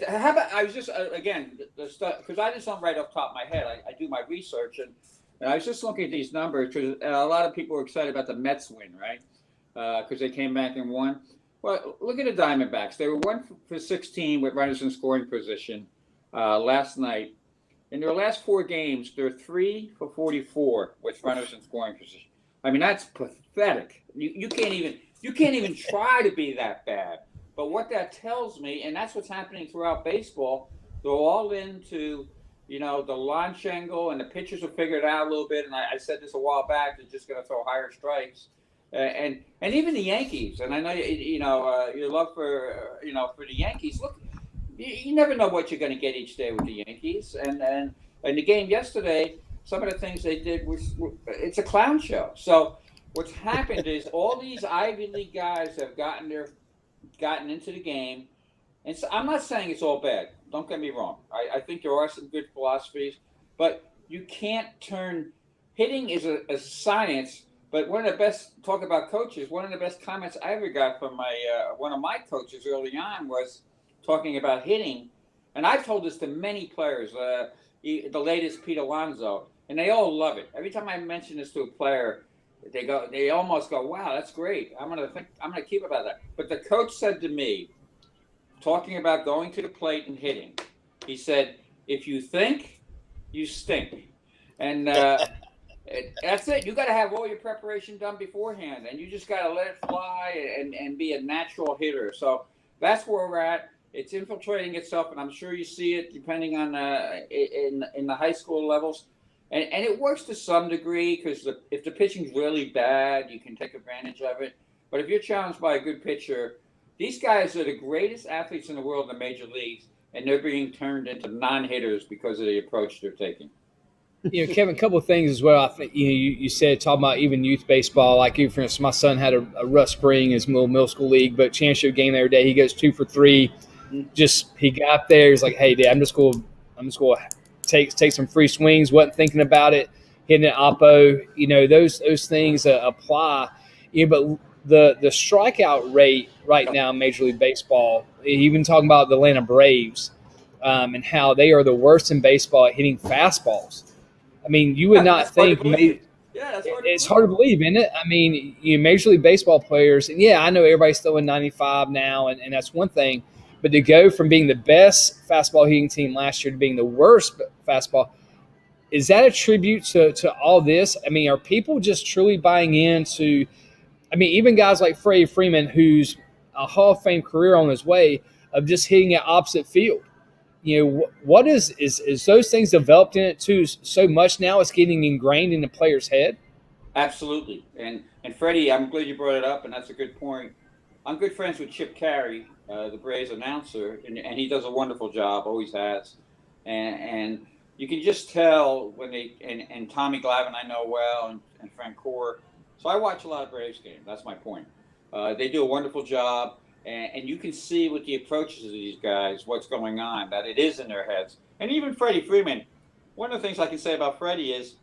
how about I was just again the stuff because I just don't right off the top of my head. I do my research and I was just looking at these numbers because a lot of people were excited about the Mets win, right? Because they came back and won. Well, look at the Diamondbacks. They were 1 for 16 with runners in scoring position last night. In their last 4 games, they're 3 for 44 with runners in scoring position. I mean, that's pathetic. You can't even try to be that bad. But what that tells me, and that's what's happening throughout baseball, they're all into, the launch angle, and the pitchers have figured it out a little bit. And I said this a while back, they're just going to throw higher strikes. And even the Yankees, and I know your love for the Yankees. Look, you never know what you're going to get each day with the Yankees. And the game yesterday, some of the things they did it's a clown show. So what's happened is all these Ivy League guys have gotten into the game, and so I'm not saying it's all bad. Don't get me wrong. I think there are some good philosophies, but you can't turn hitting is a science. But one of the best talk about coaches. One of the best comments I ever got from one of my coaches early on was talking about hitting, and I've told this to many players. The latest Pete Alonso, and they all love it. Every time I mention this to a player, they almost go, "Wow, that's great. I'm gonna keep about that." But the coach said to me, talking about going to the plate and hitting, he said, "If you think, you stink," and that's it. You got to have all your preparation done beforehand, and you just got to let it fly and be a natural hitter. So that's where we're at. It's infiltrating itself, and I'm sure you see it depending on in the high school levels. And it works to some degree because if the pitching's really bad, you can take advantage of it. But if you're challenged by a good pitcher, these guys are the greatest athletes in the world in the major leagues, and they're being turned into non-hitters because of the approach they're taking. Kevin, a couple of things as well. I think you said talking about even youth baseball. Like, for instance, my son had a rough spring in his middle school league, but championship game the other day, he goes 2 for 3. Just he got there, he's like, "Hey, Dad, I'm just going to take some free swings." Wasn't thinking about it, hitting an oppo. Those things apply. But the strikeout rate right now in Major League Baseball, even talking about the Atlanta Braves, and how they are the worst in baseball at hitting fastballs. I mean, you would not think it's hard to believe, isn't it? I mean, Major League Baseball players, and I know everybody's throwing 95 now, and that's one thing. But to go from being the best fastball hitting team last year to being the worst fastball, is that a tribute to all this? I mean, are people just truly buying into – I mean, even guys like Freddie Freeman, who's a Hall of Fame career on his way, of just hitting at opposite field. What is those things developed in it too so much now it's getting ingrained in the player's head? Absolutely. And Freddie, I'm glad you brought it up, and that's a good point. I'm good friends with Chip Carey, the Braves announcer, and he does a wonderful job, always has. And you can just tell when and Tommy Glavine I know well, and Frank Core. So I watch a lot of Braves games. That's my point. They do a wonderful job. And you can see with the approaches of these guys what's going on, that it is in their heads. And even Freddie Freeman, one of the things I can say about Freddie is,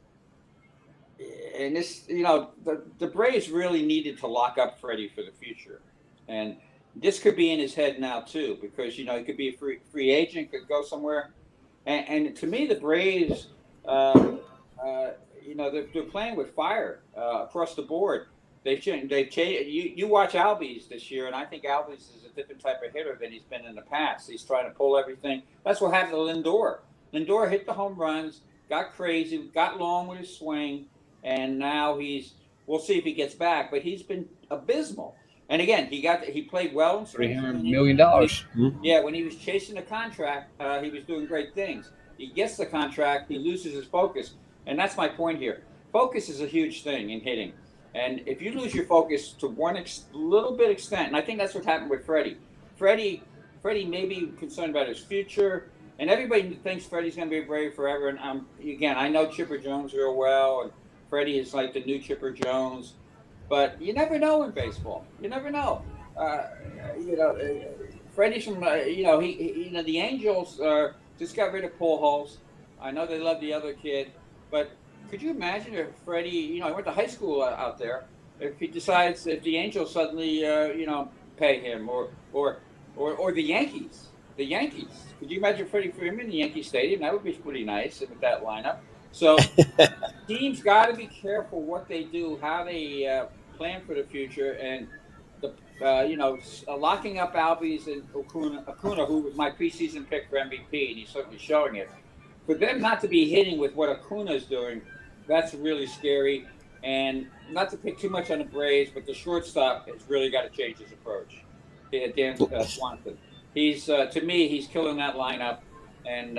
and this, the Braves really needed to lock up Freddie for the future. And this could be in his head now, too, because, he could be a free agent, could go somewhere. And to me, the Braves, they're playing with fire across the board. They've changed. You watch Albies this year, and I think Albies is a different type of hitter than he's been in the past. He's trying to pull everything. That's what happened to Lindor. Lindor hit the home runs, got crazy, got long with his swing, and now he's We'll see if he gets back, but he's been abysmal. And again, he played well in $300 million. Yeah, when he was chasing the contract, he was doing great things. He gets the contract, he loses his focus, and that's my point here. Focus is a huge thing in hitting, and if you lose your focus to one little bit extent, and I think that's what happened with Freddie. Freddie may be concerned about his future, and everybody thinks Freddie's going to be a Brave forever. And again, I know Chipper Jones real well, and Freddie is like the new Chipper Jones. But you never know in baseball. You never know. Freddie's from, the Angels just got rid of Pujols. I know they love the other kid, but could you imagine if Freddie, I went to high school out there, if the Angels suddenly, pay him or the Yankees. Could you imagine Freddie Freeman in the Yankee Stadium? That would be pretty nice with that lineup. So teams got to be careful what they do, how they plan for the future, and locking up Albies and Acuna, who was my preseason pick for MVP, and he's certainly showing it. For them not to be hitting with what Acuna is doing, that's really scary. And not to pick too much on the Braves, but the shortstop has really got to change his approach. Dan Swanson. To me, he's killing that lineup, and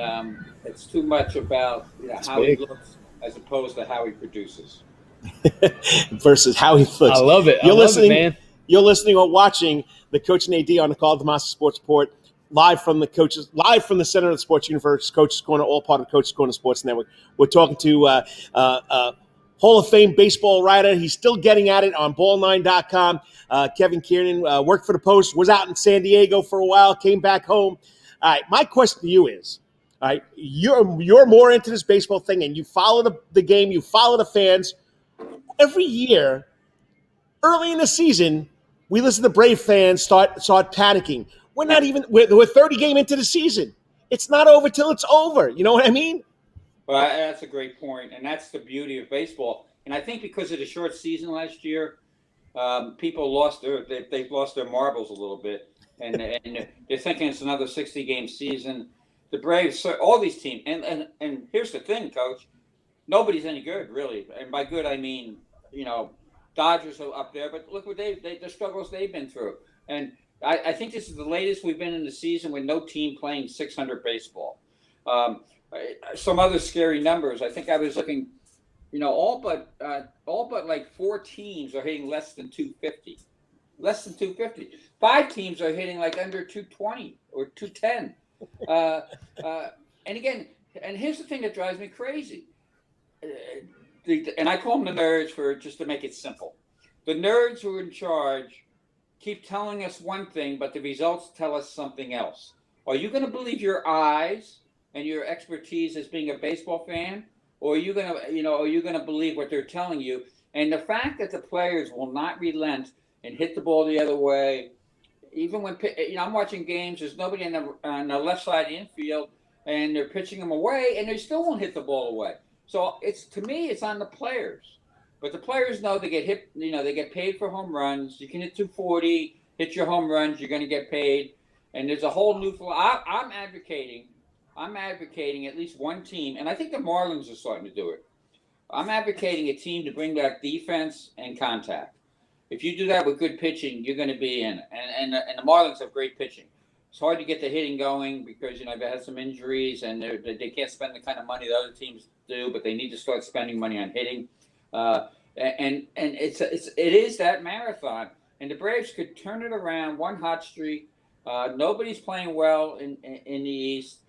it's too much about how he looks as opposed to how he produces. Versus how he looks. I love it. Man. You're listening or watching the Coach and AD on the Karl DeMasi Sports Report, live from the center of the sports universe. Coach's Corner, all part of Coach's Corner Sports Network. We're talking to Hall of Fame baseball writer. He's still getting at it on ball9.com. Kevin Kernan worked for the Post, was out in San Diego for a while, came back home. All right, my question to you is, all right, you're more into this baseball thing, and you follow the game, you follow the fans. Every year, early in the season, we listen to Brave fans start panicking. We're 30 game into the season. It's not over till it's over. You know what I mean? Well, that's a great point, and that's the beauty of baseball. And I think because of the short season last year, people they've lost their marbles a little bit, and they're thinking it's another 60-game season. The Braves, all these teams, and here's the thing, Coach, nobody's any good really, and by good I mean Dodgers are up there, but look what the struggles they've been through, and I think this is the latest we've been in the season with no team playing 600 baseball. Some other scary numbers. I think I was looking, all but like 4 teams are hitting less than 250. Less than 250. 5 teams are hitting like under 220 or 210. And here's the thing that drives me crazy. And I call them the nerds just to make it simple. The nerds who are in charge keep telling us one thing, but the results tell us something else. Are you going to believe your eyes and your expertise as being a baseball fan, or are you going to believe what they're telling you? And the fact that the players will not relent and hit the ball the other way, even when I'm watching games, there's nobody on the left side of the infield, and they're pitching them away, and they still won't hit the ball away. So to me, it's on the players. But the players know they get hit. They get paid for home runs. You can hit 240, hit your home runs, you're going to get paid. And there's a whole new flow. I'm advocating at least one team, and I think the Marlins are starting to do it. I'm advocating a team to bring back defense and contact. If you do that with good pitching, you're going to be in. And the Marlins have great pitching. It's hard to get the hitting going because they've had some injuries and they can't spend the kind of money the other teams do, but they need to start spending money on hitting. And it is that marathon, and the Braves could turn it around one hot streak. Nobody's playing well in the East.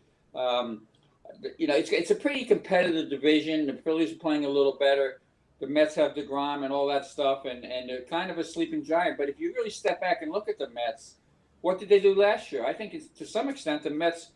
It's a pretty competitive division. The Phillies are playing a little better. The Mets have DeGrom and all that stuff, and they're kind of a sleeping giant. But if you really step back and look at the Mets, what did they do last year? I think to some extent the Mets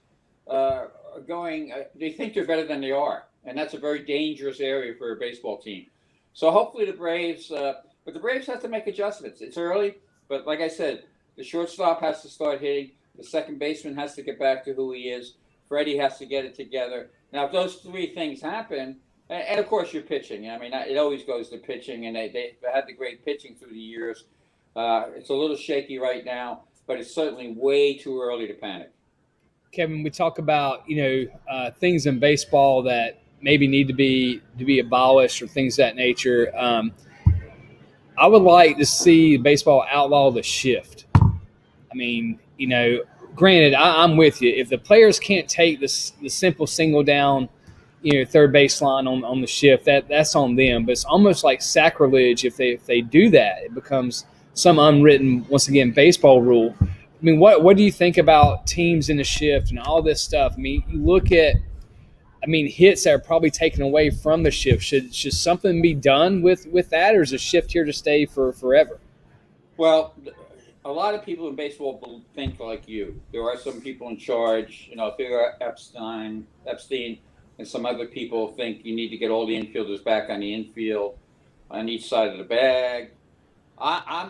are going. They think they're better than they are, and that's a very dangerous area for a baseball team. So hopefully the Braves, but the Braves have to make adjustments. It's early, but like I said, the shortstop has to start hitting. The second baseman has to get back to who he is. Freddie has to get it together. Now, if those 3 things happen, and of course you're pitching. I mean, it always goes to pitching, and they've had the great pitching through the years. It's a little shaky right now, but it's certainly way too early to panic. Kevin, we talk about things in baseball that maybe need to be abolished or things of that nature. I would like to see baseball outlaw the shift. I mean, granted, I'm with you. If the players can't take the simple single down, third baseline on the shift, that's on them. But it's almost like sacrilege if they do that. It becomes some unwritten, once again, baseball rule. I mean, what do you think about teams in the shift and all this stuff? I mean, you look at, hits that are probably taken away from the shift. Should something be done with that, or is a shift here to stay for forever? Well, a lot of people in baseball think like you. There are some people in charge, Theo Epstein, and some other people think you need to get all the infielders back on the infield, on each side of the bag. I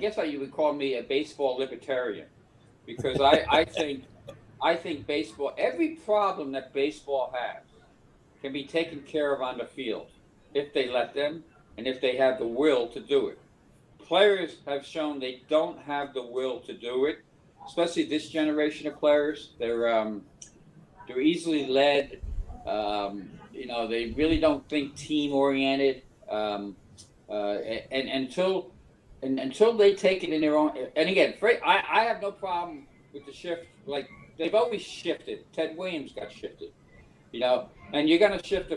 guess you would call me a baseball libertarian, because I think baseball, every problem that baseball has can be taken care of on the field if they let them and if they have the will to do it. Players have shown they don't have the will to do it, especially this generation of players. They're easily led. They really don't think team oriented. And until they take it in their own. And again, I have no problem with the shift. Like, they've always shifted. Ted Williams got shifted, and you're going to shift to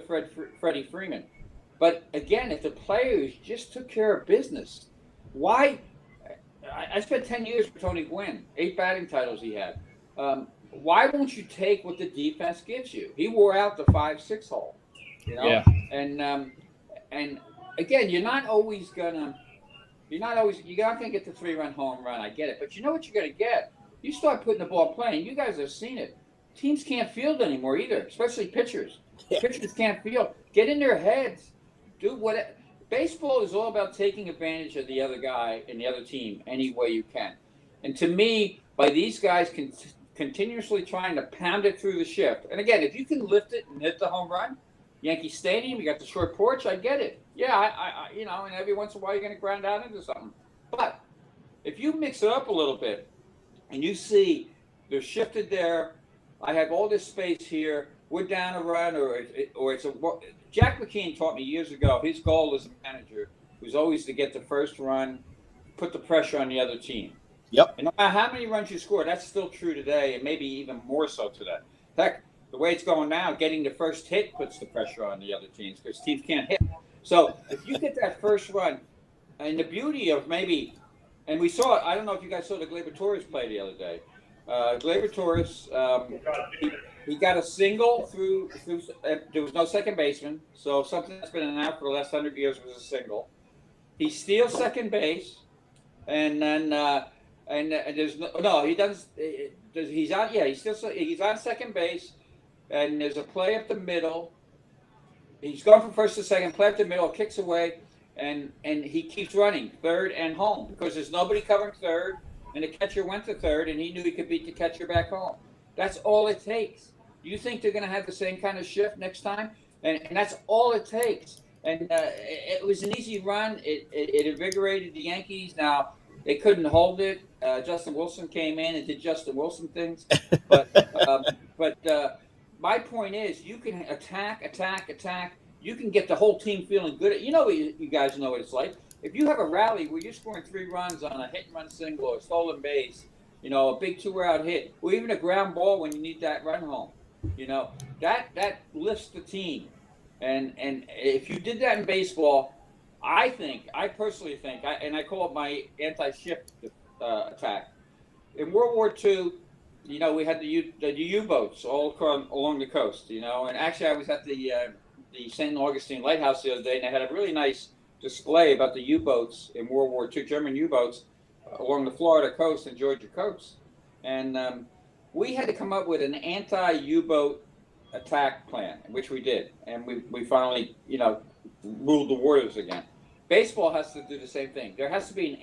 Freddie Freeman. But again, if the players just took care of business, why? I spent 10 years with Tony Gwynn, 8 batting titles he had. Why won't you take what the defense gives you? He wore out the 5-6 hole, Yeah. And again, you're not gonna get the 3-run home run. I get it, but you know what you're gonna get? You start putting the ball playing. You guys have seen it. Teams can't field anymore either, especially pitchers. Yeah. Pitchers can't field. Get in their heads. Do what. Baseball is all about taking advantage of the other guy and the other team any way you can. And to me, by these guys continuously trying to pound it through the shift. And again, if you can lift it and hit the home run, Yankee Stadium, you got the short porch, I get it. Yeah, and every once in a while you're going to ground out into something. But if you mix it up a little bit and you see they're shifted there, I have all this space here, we're down a run, or it's a. Jack McKeon taught me years ago, his goal as a manager was always to get the first run, put the pressure on the other team. Yep. And no matter how many runs you score, that's still true today, and maybe even more so today. Heck, the way it's going now, getting the first hit puts the pressure on the other teams because teams can't hit. So if you get that first run, and the beauty of maybe, and we saw it, I don't know if you guys saw the Gleyber Torres play the other day. Gleyber Torres, he got a single through. There was no second baseman, so something that's been an out for the last 100 years was a single. He steals second base, and then there's no he doesn't. He's on. Yeah, he's on second base, and there's a play up the middle. He's going from first to second, play up the middle, kicks away, and he keeps running third and home because there's nobody covering third, and the catcher went to third, and he knew he could beat the catcher back home. That's all it takes. You think they're going to have the same kind of shift next time? And that's all it takes. And it was an easy run. It invigorated the Yankees. Now, they couldn't hold it. Justin Wilson came in and did Justin Wilson things. But my point is, you can attack. You can get the whole team feeling good. You guys know what it's like. If you have a rally where you're scoring 3 runs on a hit-and-run single or stolen base, a big 2-out hit, or even a ground ball when you need that run home, that lifts the team. And if you did that in baseball, I personally think, and I call it my anti-shift attack. In World War II, we had the U-boats all along the coast, and actually I was at the St. Augustine Lighthouse the other day, and they had a really nice display about the U-boats in World War II, German U-boats, along the Florida coast and Georgia coast. And we had to come up with an anti-U-boat attack plan, which we did. And we finally, ruled the waters again. Baseball has to do the same thing. There has to be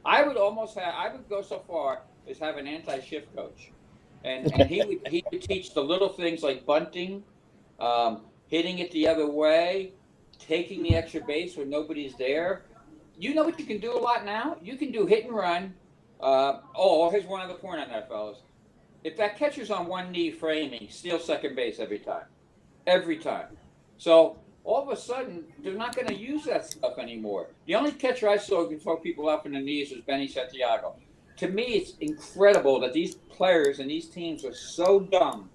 I would go so far as have an anti-shift coach. And he would teach the little things like bunting, hitting it the other way, taking the extra base when nobody's there. You know what you can do a lot now? You can do hit and run. Here's one other point on that, fellas. If that catcher's on one knee framing, steal second base every time. Every time. So all of a sudden they're not going to use that stuff anymore. The only catcher I saw who could throw people up in the knees was Benny Santiago. To me, it's incredible that these players and these teams are so dumb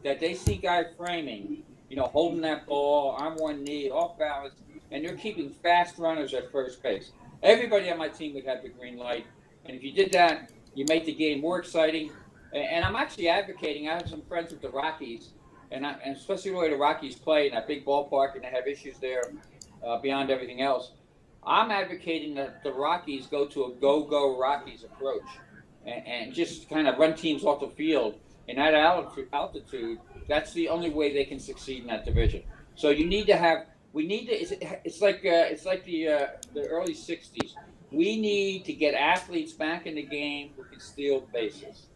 that they see guys framing, holding that ball on one knee, off balance, and they're keeping fast runners at first base. Everybody on my team would have the green light, and if you did that, you make the game more exciting. And I'm actually advocating. I have some friends with the Rockies, and especially the way the Rockies play in that big ballpark, and they have issues there beyond everything else. I'm advocating that the Rockies go to a go-go Rockies approach and just kind of run teams off the field. In that altitude, that's the only way they can succeed in that division. So it's like the early 60s. We need to get athletes back in the game who can steal bases.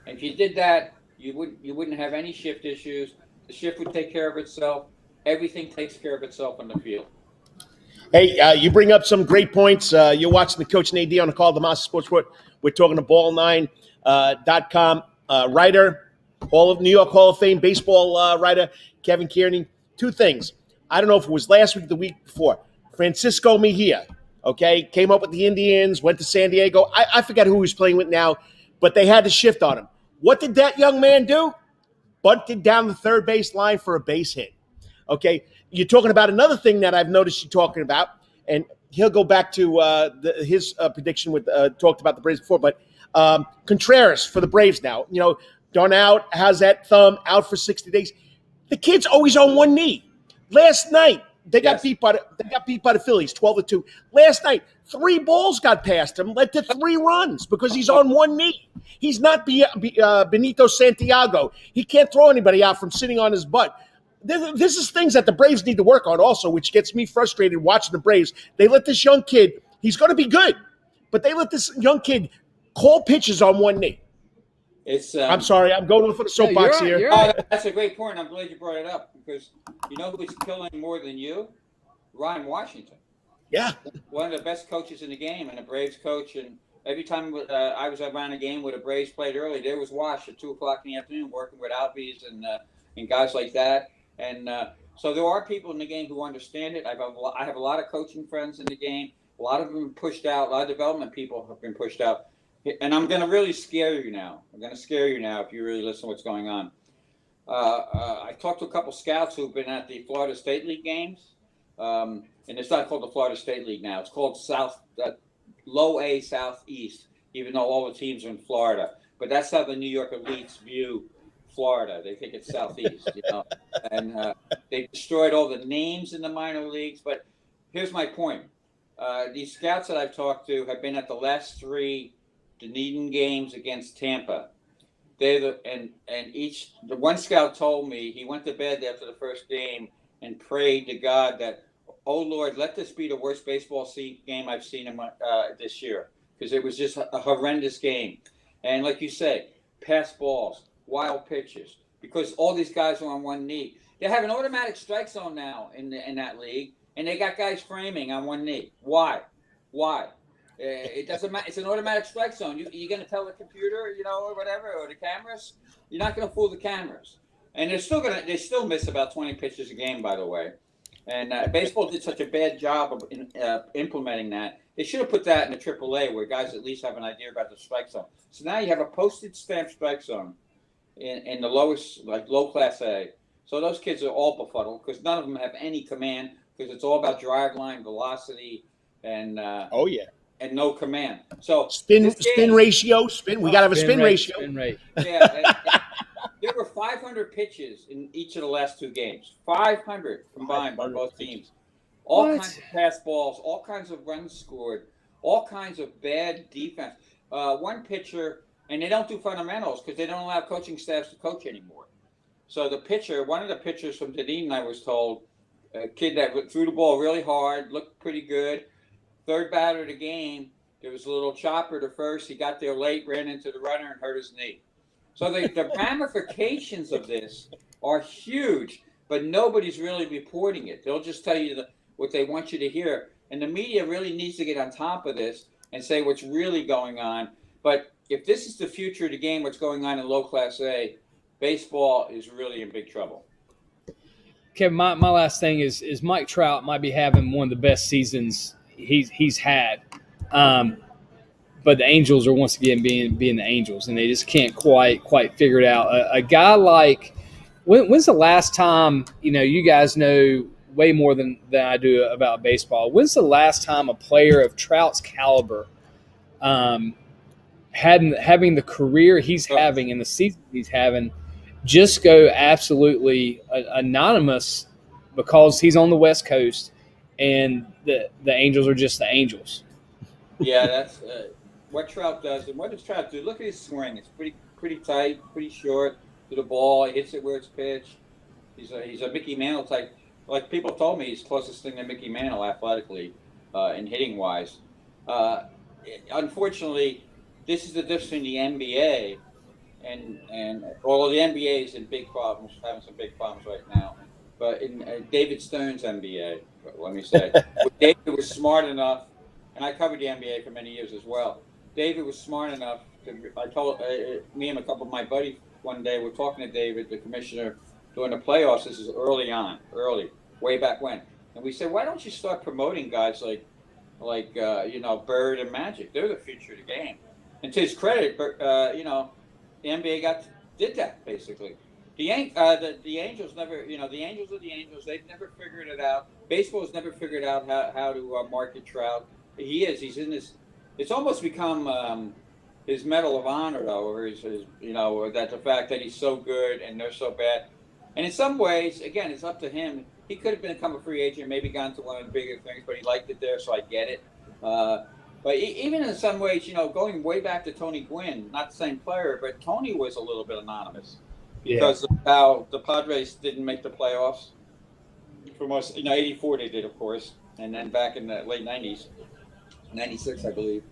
And if you did that, you wouldn't have any shift issues. The shift would take care of itself. Everything takes care of itself on the field. Hey, you bring up some great points. You're watching the Coach and AD on the Karl DeMasi Sports Report. We're talking to Ball9.com writer, New York Hall of Fame baseball writer, Kevin Kernan. Two things. I don't know if it was last week or the week before. Francisco Mejia, came up with the Indians, went to San Diego. I forget who he's playing with now, but they had to shift on him. What did that young man do? Bunted down the third base line for a base hit. Okay, you're talking about another thing that I've noticed you talking about, and he'll go back to his prediction with talked about the Braves before, but Contreras for the Braves now. Darnell has that thumb out for 60 days. The kid's always on one knee. Last night they got beat by the Phillies 12-2. Last night 3 balls got past him, led to 3 runs because he's on one knee. He's not Benito Santiago. He can't throw anybody out from sitting on his butt. This is things that the Braves need to work on also, which gets me frustrated watching the Braves. They let this young kid, he's going to be good, but they let this young kid call pitches on one knee. I'm sorry, I'm going for the soapbox here. That's a great point. I'm glad you brought it up because you know who's killing more than you? Ryan Washington. Yeah. One of the best coaches in the game and a Braves coach. And every time I was around a game where the Braves played early, there was Wash at 2 o'clock in the afternoon working with Albies and guys like that. And so there are people in the game who understand it. I have a lot of coaching friends in the game. A lot of them have been pushed out. A lot of development people have been pushed out. And I'm going to really scare you now. I'm going to scare you now if you really listen to what's going on. I talked to a couple scouts who've been at the Florida State League games. And it's not called the Florida State League now. It's called Low A Southeast, even though all the teams are in Florida. But that's how the New York elites view Florida. They think it's Southeast, and they destroyed all the names in the minor leagues. But here's my point. These scouts that I've talked to have been at the last 3 Dunedin games against Tampa. The one scout told me he went to bed after the first game and prayed to God that, oh Lord, let this be the worst baseball game I've seen in this year, because it was just a horrendous game. And like you say, pass balls, wild pitches, because all these guys are on one knee. They have an automatic strike zone now in that league, and they got guys framing on one knee. Why? It doesn't matter. It's an automatic strike zone. You're going to tell the computer, or whatever, or the cameras. You're not going to fool the cameras. And they still miss about 20 pitches a game, by the way. And baseball did such a bad job of implementing that. They should have put that in the AAA where guys at least have an idea about the strike zone. So now you have a postage stamp strike zone in the lowest, like low class A. So those kids are all befuddled because none of them have any command because it's all about drive line, velocity, and and no command. So spin ratio. We got to have a spin ratio. Spin rate. Yeah. There were 500 pitches in each of the last 2 games. 500 combined by both teams. All kinds of pass balls, all kinds of runs scored, all kinds of bad defense. One pitcher, and they don't do fundamentals because they don't allow coaching staffs to coach anymore. So one of the pitchers from Dunedin, I was told, a kid that threw the ball really hard, looked pretty good. Third batter of the game, there was a little chopper to first. He got there late, ran into the runner, and hurt his knee. So the ramifications of this are huge, but nobody's really reporting it. They'll just tell you what they want you to hear. And the media really needs to get on top of this and say what's really going on. But if this is the future of the game, what's going on in low class A, baseball is really in big trouble. Kevin, my last thing is Mike Trout might be having one of the best seasons he's had. But the Angels are once again being the Angels, and they just can't quite figure it out. A guy like when's the last time, you guys know way more than I do about baseball. When's the last time a player of Trout's caliber having the career he's having and the season he's having just go absolutely anonymous because he's on the West Coast and the Angels are just the Angels? Yeah, that's what Trout does. And what does Trout do? Look at his swing. It's pretty tight, pretty short to the ball. He hits it where it's pitched. He's a Mickey Mantle type. Like people told me, he's closest thing to Mickey Mantle athletically and hitting wise. Unfortunately, this is the difference between the NBA and although the NBA is in big problems, having some big problems right now. But in David Stern's NBA, let me say, David was smart enough, and I covered the NBA for many years as well. David was smart enough I told me and a couple of my buddies one day, we're talking to David, the commissioner, during the playoffs. This is early, way back when. And we said, why don't you start promoting guys like Bird and Magic? They're the future of the game. And to his credit, the NBA did that basically. The Angels never, the Angels are the Angels. They've never figured it out. Baseball's never figured out how to market Trout. He's in this. It's almost become his Medal of Honor, though, or his that the fact that he's so good and they're so bad. And in some ways, again, it's up to him. He could have become a free agent, maybe gone to one of the bigger things, but he liked it there, so I get it. But even in some ways, going way back to Tony Gwynn, not the same player, but Tony was a little bit anonymous because of how the Padres didn't make the playoffs. For most, 84 they did, of course, and then back in the late 90s, 96, I believe.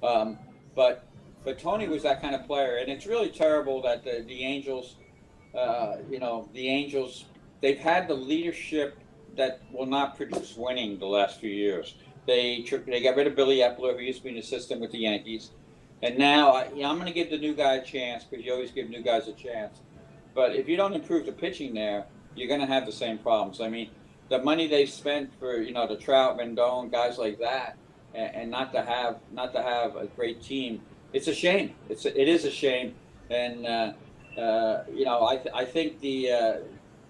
But Tony was that kind of player, and it's really terrible that the Angels, they've had the leadership that will not produce winning the last few years. They got rid of Billy Epler, who used to be an assistant with the Yankees. And now I'm going to give the new guy a chance because you always give new guys a chance. But if you don't improve the pitching there, you're going to have the same problems. I mean, the money they've spent for, the Trout, Rendon, guys like that, and not to have a great team, it's a shame. It is a shame. And,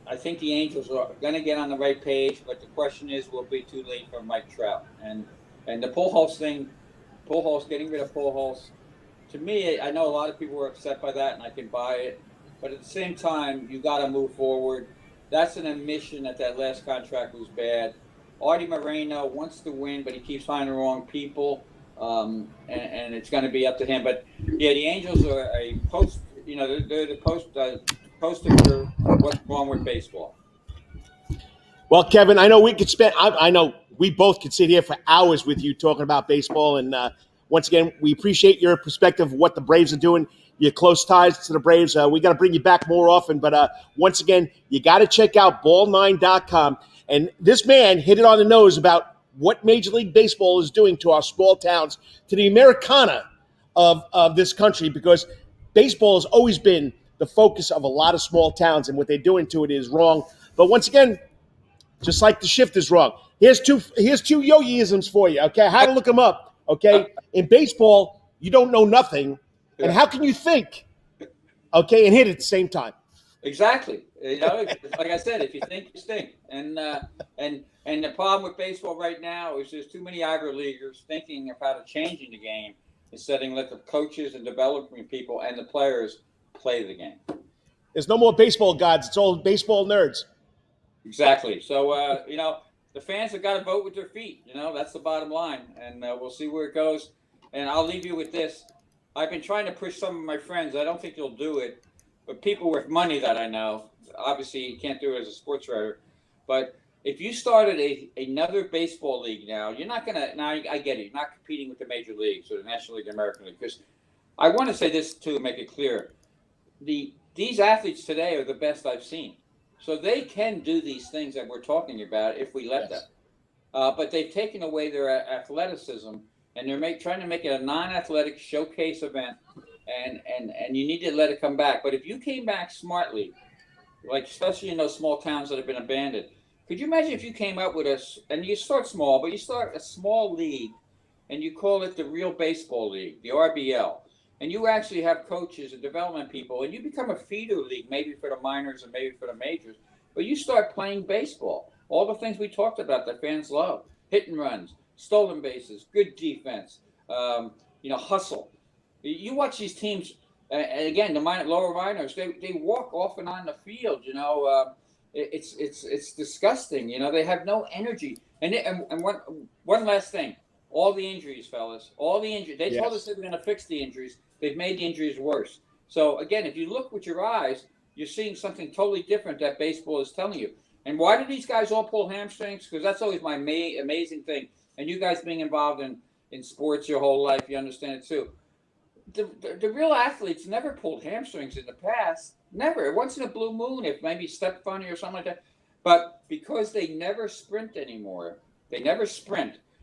I think the Angels are going to get on the right page, but the question is, will it be too late for Mike Trout? And the Pujols thing, getting rid of Pujols, to me, I know a lot of people were upset by that, and I can buy it. But at the same time, you got to move forward. That's an admission that last contract was bad. Artie Moreno wants to win, but he keeps finding the wrong people, and it's going to be up to him. But yeah, the Angels are a post. They're the poster for what's wrong with baseball. Well, Kevin, I know we could spend. I know we both could sit here for hours with you talking about baseball. And once again, we appreciate your perspective of what the Braves are doing. Your close ties to the Braves. We got to bring you back more often. But once again, you got to check out ball9.com. And this man hit it on the nose about what Major League Baseball is doing to our small towns, to the Americana of this country, because baseball has always been the focus of a lot of small towns, and what they're doing to it is wrong. But once again, just like the shift is wrong. Here's two Yogi-isms for you, okay? How to look them up, okay? In baseball, you don't know nothing, and how can you think, okay, and hit at the same time? Exactly. Like I said, if you think, you stink. And the problem with baseball right now is there's too many Ivor Leaguers thinking of how to change the game instead of let the coaches and development people and the players play the game. There's no more baseball gods. It's all baseball nerds. Exactly. So, the fans have got to vote with their feet. That's the bottom line. And we'll see where it goes. And I'll leave you with this. I've been trying to push some of my friends. I don't think you'll do it. But people with money that I know, obviously you can't do it as a sports writer. But if you started another baseball league now, you're not going to – now I get it. You're not competing with the major leagues or the National League, American League. Because I want to say this, too, to make it clear. These athletes today are the best I've seen. So they can do these things that we're talking about if we let them. But they've taken away their athleticism, and they're trying to make it a non-athletic showcase event, and you need to let it come back. But if you came back smartly, like especially in those small towns that have been abandoned. Could you imagine if you came up with and you start small, but you start a small league, and you call it the Real Baseball League, the RBL, and you actually have coaches and development people, and you become a feeder league, maybe for the minors and maybe for the majors, but you start playing baseball. All the things we talked about that fans love: hit and runs, stolen bases, good defense, hustle. You watch these teams, and again, the lower minors, they walk off and on the field. It's disgusting. They have no energy. And one last thing, all the injuries, fellas, all the injuries. They told us they were going to fix the injuries. They've made the injuries worse. So again, if you look with your eyes, you're seeing something totally different that baseball is telling you. And why do these guys all pull hamstrings? Because that's always my amazing thing. And you guys being involved in sports your whole life, you understand it too. The real athletes never pulled hamstrings in the past. Never. Once in a blue moon, if maybe step funny or something like that. But because they never sprint anymore,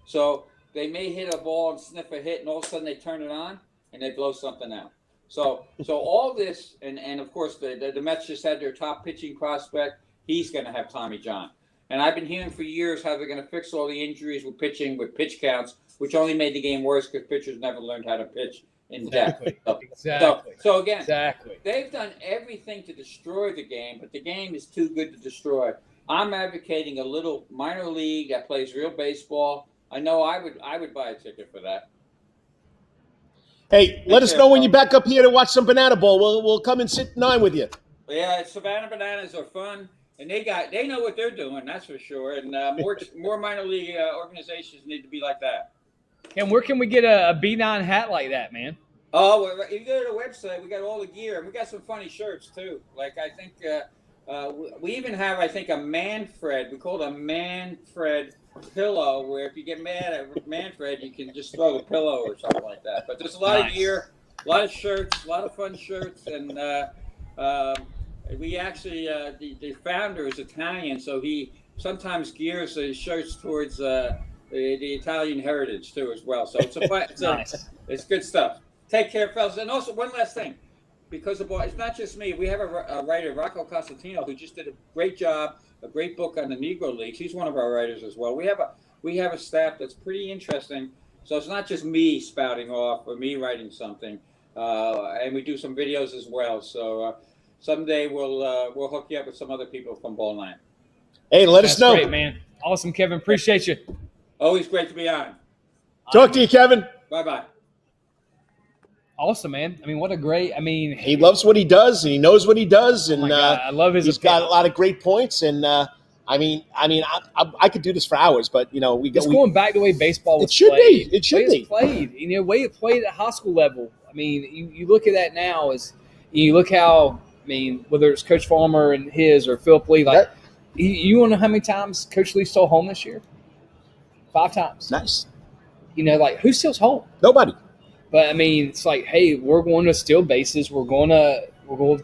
so they may hit a ball and sniff a hit, and all of a sudden they turn it on and they blow something out. So all this, and of course the Mets just had their top pitching prospect. He's going to have Tommy John. And I've been hearing for years how they're going to fix all the injuries with pitching, with pitch counts, which only made the game worse because pitchers never learned how to pitch in depth. Exactly. So again, they've done everything to destroy the game, but the game is too good to destroy. I'm advocating a little minor league that plays real baseball. I know I would buy a ticket for that. Hey, let us know when you're back up here to watch some Banana Bowl. We'll come and sit 9 with you. Yeah, Savannah Bananas are fun, and they know what they're doing, that's for sure. And more minor league organizations need to be like that. And where can we get a B9 hat like that, man? Oh, well, if you go to the website, we got all the gear, and we got some funny shirts too. Like I think we even have, I think, a Manfred. We call it a Manfred pillow, where if you get mad at Manfred, you can just throw the pillow or something like that. But there's a lot of gear, a lot of shirts, a lot of fun shirts, and we actually the founder is Italian, so he sometimes gears his shirts towards the Italian heritage too as well. So it's good stuff. Take care, fellas. And also one last thing, because it's not just me. We have a writer, Rocco Costantino, who just did a great job, a great book on the Negro Leagues. He's one of our writers as well. We have a staff that's pretty interesting. So it's not just me spouting off or me writing something, and we do some videos as well. So someday we'll hook you up with some other people from Ball 9. Hey, let us know. Great, man. Awesome, Kevin. Appreciate you. Always great to be on. Talk to you, Kevin. Bye-bye. Awesome, man. I mean, what a great – he loves what he does, and he knows what he does, and I love his he's got a lot of great points. And, I could do this for hours, but, it's going back to the way baseball was played. It should be. Played. The way it played at high school level. I mean, you look at that now you look how – whether it's Coach Farmer and his or Philip Lee, you want to know how many times Coach Lee stole home this year? 5 times. Nice. Who steals home? Nobody. But it's like, hey, we're going to steal bases. We're going to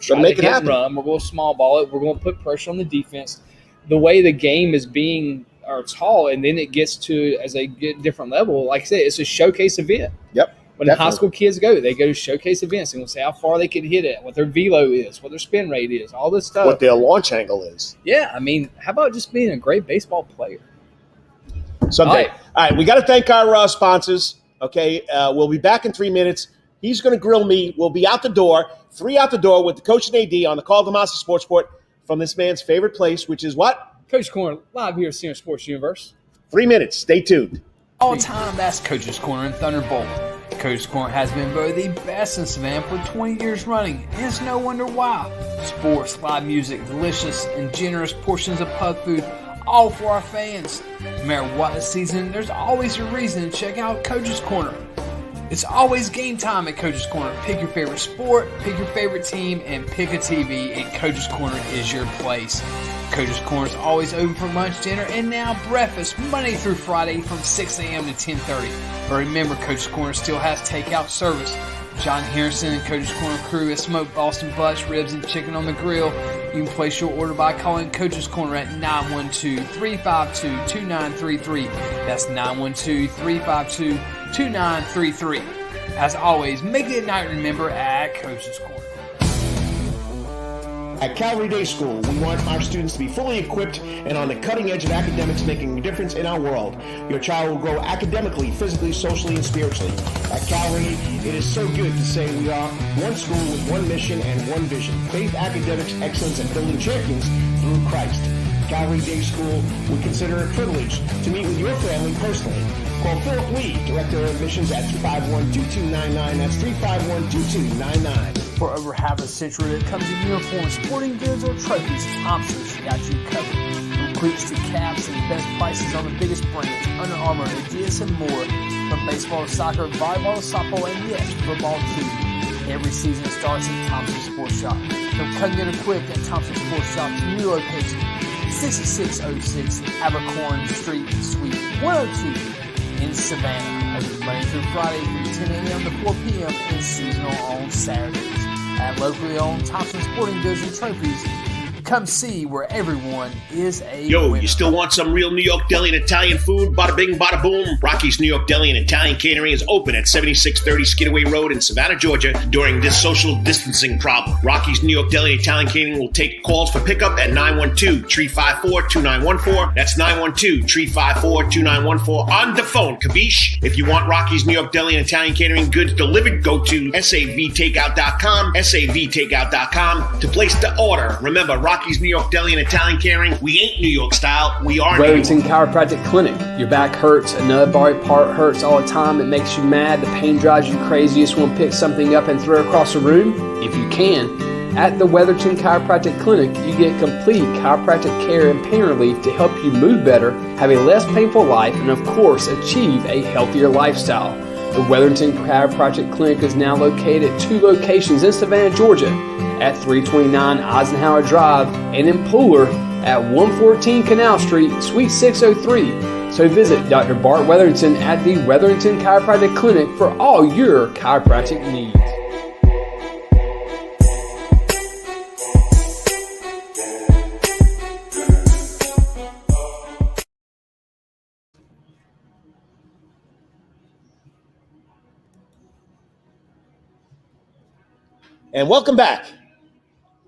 try to hit and run. We're going to small ball it. We're going to put pressure on the defense. The way the game is being taught, and then it gets to as a different level. Like I said, it's a showcase event. Yep. When high school kids they go to showcase events and we'll say how far they can hit it, what their velo is, what their spin rate is, all this stuff. What their launch angle is. Yeah, how about just being a great baseball player? Someday. All right, we got to thank our sponsors. Okay, we'll be back in 3 minutes. He's going to grill me. We'll be out the door, 3 out the door with the coach and AD on the Karl DeMasi Sports Report from this man's favorite place, which is what? Coach's Corner, live here at Senior Sports Universe. 3 minutes. Stay tuned. All time, that's Coach's Corner in Thunderbolt. Coach's Corner has been voted the best in Savannah for 20 years running, and it's no wonder why. Sports, live music, delicious and generous portions of pub food, all for our fans. No matter what the season, there's always a reason to check out Coach's Corner. It's always game time at Coach's Corner. Pick your favorite sport, pick your favorite team, and pick a TV, and Coach's Corner is your place. Coach's Corner is always open for lunch, dinner, and now breakfast, Monday through Friday from 6 a.m. to 10:30. But remember, Coach's Corner still has takeout service. John Harrison and Coach's Corner crew has smoked Boston butts, ribs, and chicken on the grill. You can place your order by calling Coach's Corner at 912-352-2933. That's 912-352-2933. As always, make it a night to remember at Coach's Corner. At Calvary Day School, we want our students to be fully equipped and on the cutting edge of academics, making a difference in our world. Your child will grow academically, physically, socially, and spiritually. At Calvary, it is so good to say we are one school with one mission and one vision: faith, academics, excellence, and building champions through Christ. Calvary Day School would consider it a privilege to meet with your family personally. Call Philip Lee, Director of Admissions, at 351-2299. That's 351-2299. For over half a century, when it comes to uniforms, sporting goods, or trophies, Thompson's got you covered. From cleats to caps and best prices on the biggest brands, Under Armour, Adidas, and more. From baseball to soccer, volleyball to softball, and yes, football too. Every season starts at Thompson Sports Shop. From come get equipped at Thompson Sports Shop's new location, 6606 Abercorn Street, Suite 102 in Savannah. Open Monday through Friday from 10 a.m. to 4 p.m. and seasonal on Saturdays. At locally owned Thompson Sporting Goods and Trophies, come see where everyone is a winner. You still want some real New York deli and Italian food? Bada bing, bada boom. Rocky's New York Deli and Italian Catering is open at 7630 Skidaway Road in Savannah, Georgia during this social distancing problem. Rocky's New York Deli and Italian Catering will take calls for pickup at 912-354-2914. That's 912-354-2914 on the phone, capiche? If you want Rocky's New York Deli and Italian Catering goods delivered, go to savtakeout.com, savtakeout.com to place the order. Remember, Rocky's New York Deli and Italian Catering, we ain't New York style, we are New York. Wetherington Chiropractic Clinic. Your back hurts, another body part hurts all the time, it makes you mad, the pain drives you crazy, you just want to pick something up and throw it across the room? If you can. At the Wetherington Chiropractic Clinic, you get complete chiropractic care and pain relief to help you move better, have a less painful life, and of course, achieve a healthier lifestyle. The Wetherington Chiropractic Clinic is now located at 2 locations in Savannah, Georgia, at 329 Eisenhower Drive, and in Pooler at 114 Canal Street, Suite 603. So visit Dr. Bart Wetherington at the Wetherington Chiropractic Clinic for all your chiropractic needs. And welcome back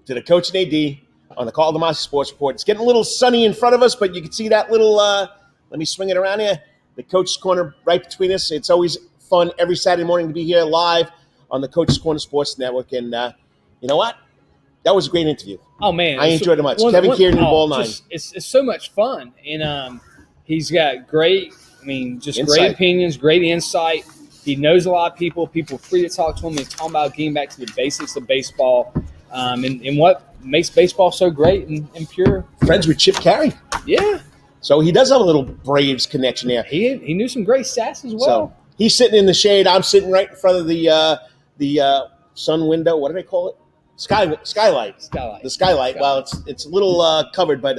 to the Coach and AD on the Karl DeMasi Sports Report. It's getting a little sunny in front of us, but you can see that little, let me swing it around here, the Coach's Corner right between us. It's always fun every Saturday morning to be here live on the Coach's Corner Sports Network. And you know what? That was a great interview. Oh, man. I enjoyed it much. Kevin Kernan, Ball 9. It's so much fun. And he's got great opinions, great insight. He knows a lot of people. People are free to talk to him. He's talking about getting back to the basics of baseball and what makes baseball so great and pure. Friends with Chip Carey. Yeah. So he does have a little Braves connection there. He knew some great stats as well. So he's sitting in the shade. I'm sitting right in front of the sun window. What do they call it? Skylight. The skylight. Well, it's a little covered, but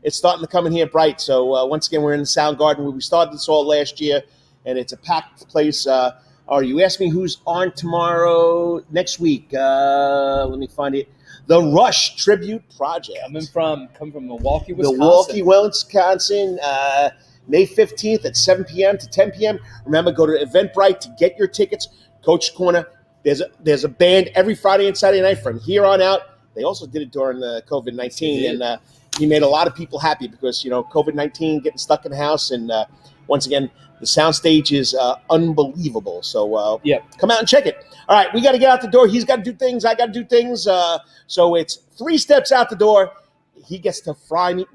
it's starting to come in here bright. So once again, we're in the Sound Garden where we started this all last year. And it's a packed place. You asked me who's on tomorrow, next week. Let me find it. The Rush Tribute Project. Coming from Milwaukee, Wisconsin. Milwaukee, Wisconsin, May 15th at 7 p.m. to 10 p.m. Remember, go to Eventbrite to get your tickets. Coach Corner. There's a band every Friday and Saturday night from here on out. They also did it during the COVID-19. And he made a lot of people happy because, COVID-19, getting stuck in the house. And once again, the soundstage is unbelievable. So come out and check it. All right, we got to get out the door. He's got to do things. I got to do things. So it's 3 steps out the door. He gets to fry me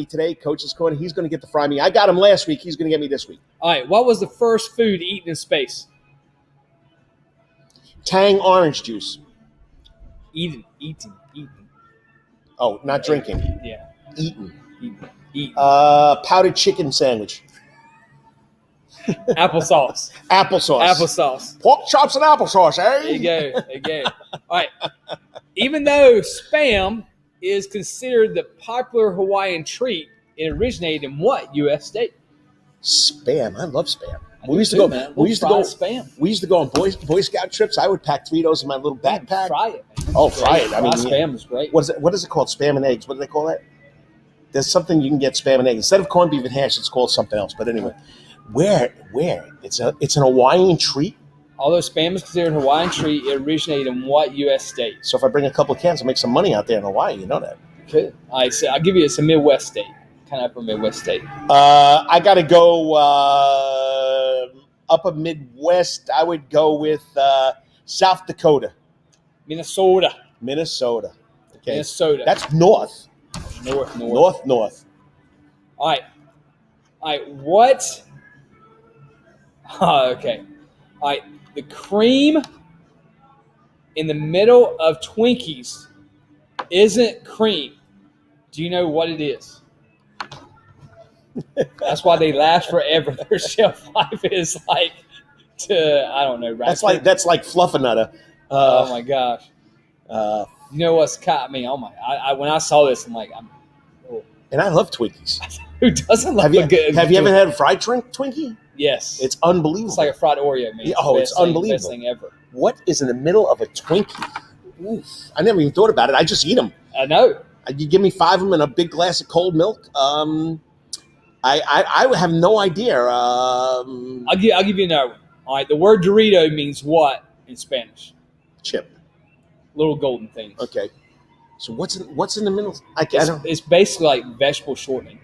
today. Coach's Corner. He's going to get to fry me. I got him last week. He's going to get me this week. All right, what was the first food eaten in space? Tang orange juice. Eaten. Oh, not drinking. Yeah. Eaten. Powdered chicken sandwich. Applesauce. Pork chops and applesauce, eh? There you go. All right. Even though Spam is considered the popular Hawaiian treat, it originated in what U.S. state? Spam. I love Spam. We used to go on Boy Scout trips. I would pack 3 of those in my little backpack. Fry it. Man. Oh, fry it. Spam is great. What is it called? Spam and eggs. What do they call that? There's something you can get spam and eggs. Instead of corned beef and hash, it's called something else. But anyway, where? It's an Hawaiian treat. Although spam is considered a Hawaiian treat, it originated in what U.S. state? So if I bring a couple of cans, I'll make some money out there in Hawaii. You know that. Could. I'll give you it's a Midwest state, kind of upper Midwest state. I got to go upper Midwest. I would go with South Dakota. Minnesota. Okay. Minnesota. That's north. North. All right. What? Okay. All right. The cream in the middle of Twinkies isn't cream. Do you know what it is? That's why they last forever. Their shelf life is I don't know. That's like Fluffernutter. Oh my gosh. You know what's caught me? Oh my! When I saw this, I'm like, and I love Twinkies. Who doesn't love a good? Have you ever had a fried Twinkie? Yes. It's unbelievable. It's like a fried Oreo, man. It's unbelievable. Best thing ever. What is in the middle of a Twinkie? Oof. I never even thought about it. I just eat them. I know. You give me 5 of them and a big glass of cold milk. I have no idea. I'll give you another one. All right. The word Dorito means what in Spanish? Chip. Little golden things. Okay. So what's in the middle? It's basically like vegetable shortening.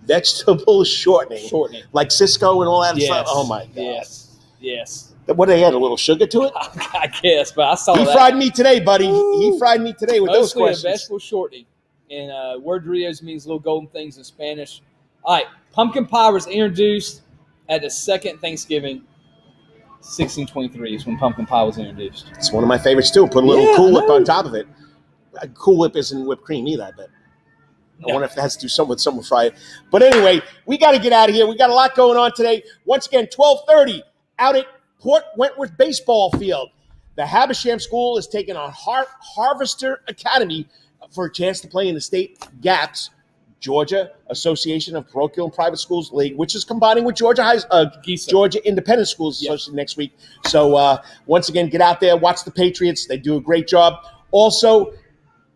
Vegetable shortening. Like Cisco and all that stuff. Oh my God. Yes. What they had, a little sugar to it? I guess, but I saw that. He fried me today, buddy. He fried me today with those questions. A vegetable shortening. And word Doritos means little golden things in Spanish. All right. Pumpkin pie was introduced at the second Thanksgiving. 1623 is when pumpkin pie was introduced. It's one of my favorites too. Put a little Cool Whip on top of it. Cool Whip isn't whipped cream either, I bet. I wonder if that has to do something with someone fry it. But anyway, we got to get out of here. We got a lot going on today. Once again, 12:30 out at Port Wentworth Baseball Field. The Habersham School is taking on Harvester Academy for a chance to play in the state GAPS, Georgia Association of Parochial and Private Schools League, which is combining with Georgia Independent Schools Association next week. So once again, get out there, watch the Patriots. They do a great job. Also,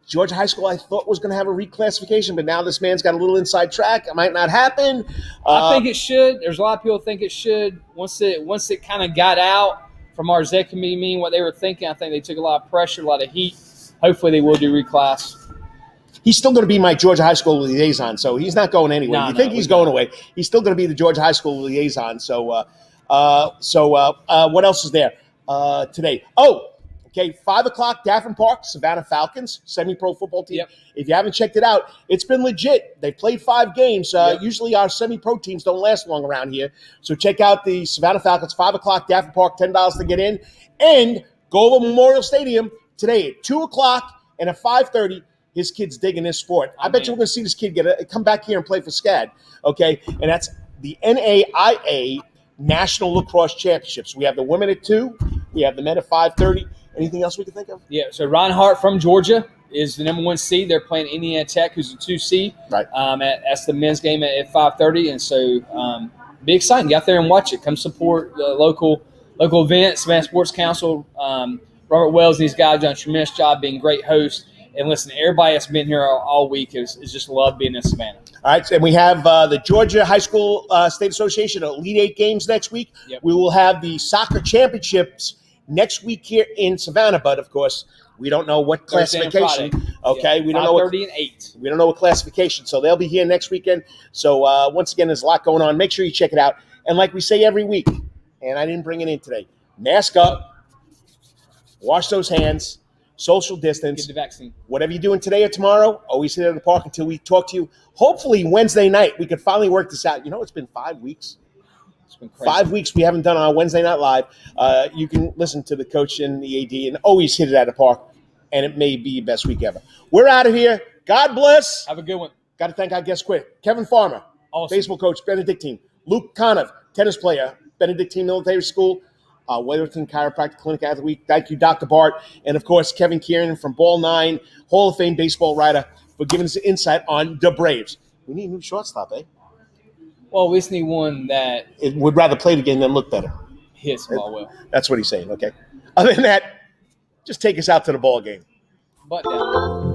Georgia High School, I thought was going to have a reclassification, but now this man's got a little inside track. It might not happen. I think it should. There's a lot of people think it should. Once it kind of got out from our exec committee meeting, what they were thinking, I think they took a lot of pressure, a lot of heat. Hopefully they will do reclass. He's still going to be my Georgia High School liaison, so he's not going anywhere. You think he's going away. He's still going to be the Georgia High School liaison. So what else is there today? Okay, 5 o'clock, Daffin Park, Savannah Falcons, semi-pro football team. Yep. If you haven't checked it out, it's been legit. They played 5 games. Usually our semi-pro teams don't last long around here. So check out the Savannah Falcons, 5 o'clock, Daffin Park, $10 to get in. And go over Memorial Stadium today at 2 o'clock and at 5:30. His kid's digging this sport. I bet you're going to see this kid come back here and play for SCAD. Okay, and that's the NAIA National Lacrosse Championships. We have the women at 2. We have the men at 5:30. Anything else we can think of? Yeah, so Reinhardt from Georgia is the number 1 seed. They're playing Indiana Tech, who's the 2 seed. Right. That's the men's game at 5:30, and so be exciting. Get out there and watch it. Come support the local event. Savannah Sports Council. Robert Wells and these guys have done a tremendous job being great hosts. And listen, everybody that's been here all week is just love being in Savannah. All right, and we have the Georgia High School State Association Elite 8 games next week. Yep. We will have the soccer championships next week here in Savannah, but of course, we don't know what classification. Okay, we don't know what 5:30 and 8. We don't know what classification, so they'll be here next weekend. So once again, there's a lot going on. Make sure you check it out. And like we say every week, and I didn't bring it in today, mask up, wash those hands. Social distance. Get the vaccine. Whatever you're doing today or tomorrow, always sit at the park until we talk to you. Hopefully Wednesday night we can finally work this out. You know, it's been 5 weeks. It's been crazy. 5 weeks we haven't done our Wednesday Night Live. You can listen to the coach and the AD and always hit it at the park, and it may be your best week ever. We're out of here. God bless. Have a good one. Got to thank our guest quick. Kevin Farmer, awesome. Baseball coach, Benedictine. Luke Conneff, tennis player, Benedictine Military School. Wetherington Chiropractic Clinic of the Week. Thank you, Dr. Bart. And, of course, Kevin Kernan from Ball 9, Hall of Fame baseball writer, for giving us insight on the Braves. We need a new shortstop, eh? Well, we just need one that would rather play the game than look better. hits the ball well. That's what he's saying, okay? Other than that, just take us out to the ball game. Butt down.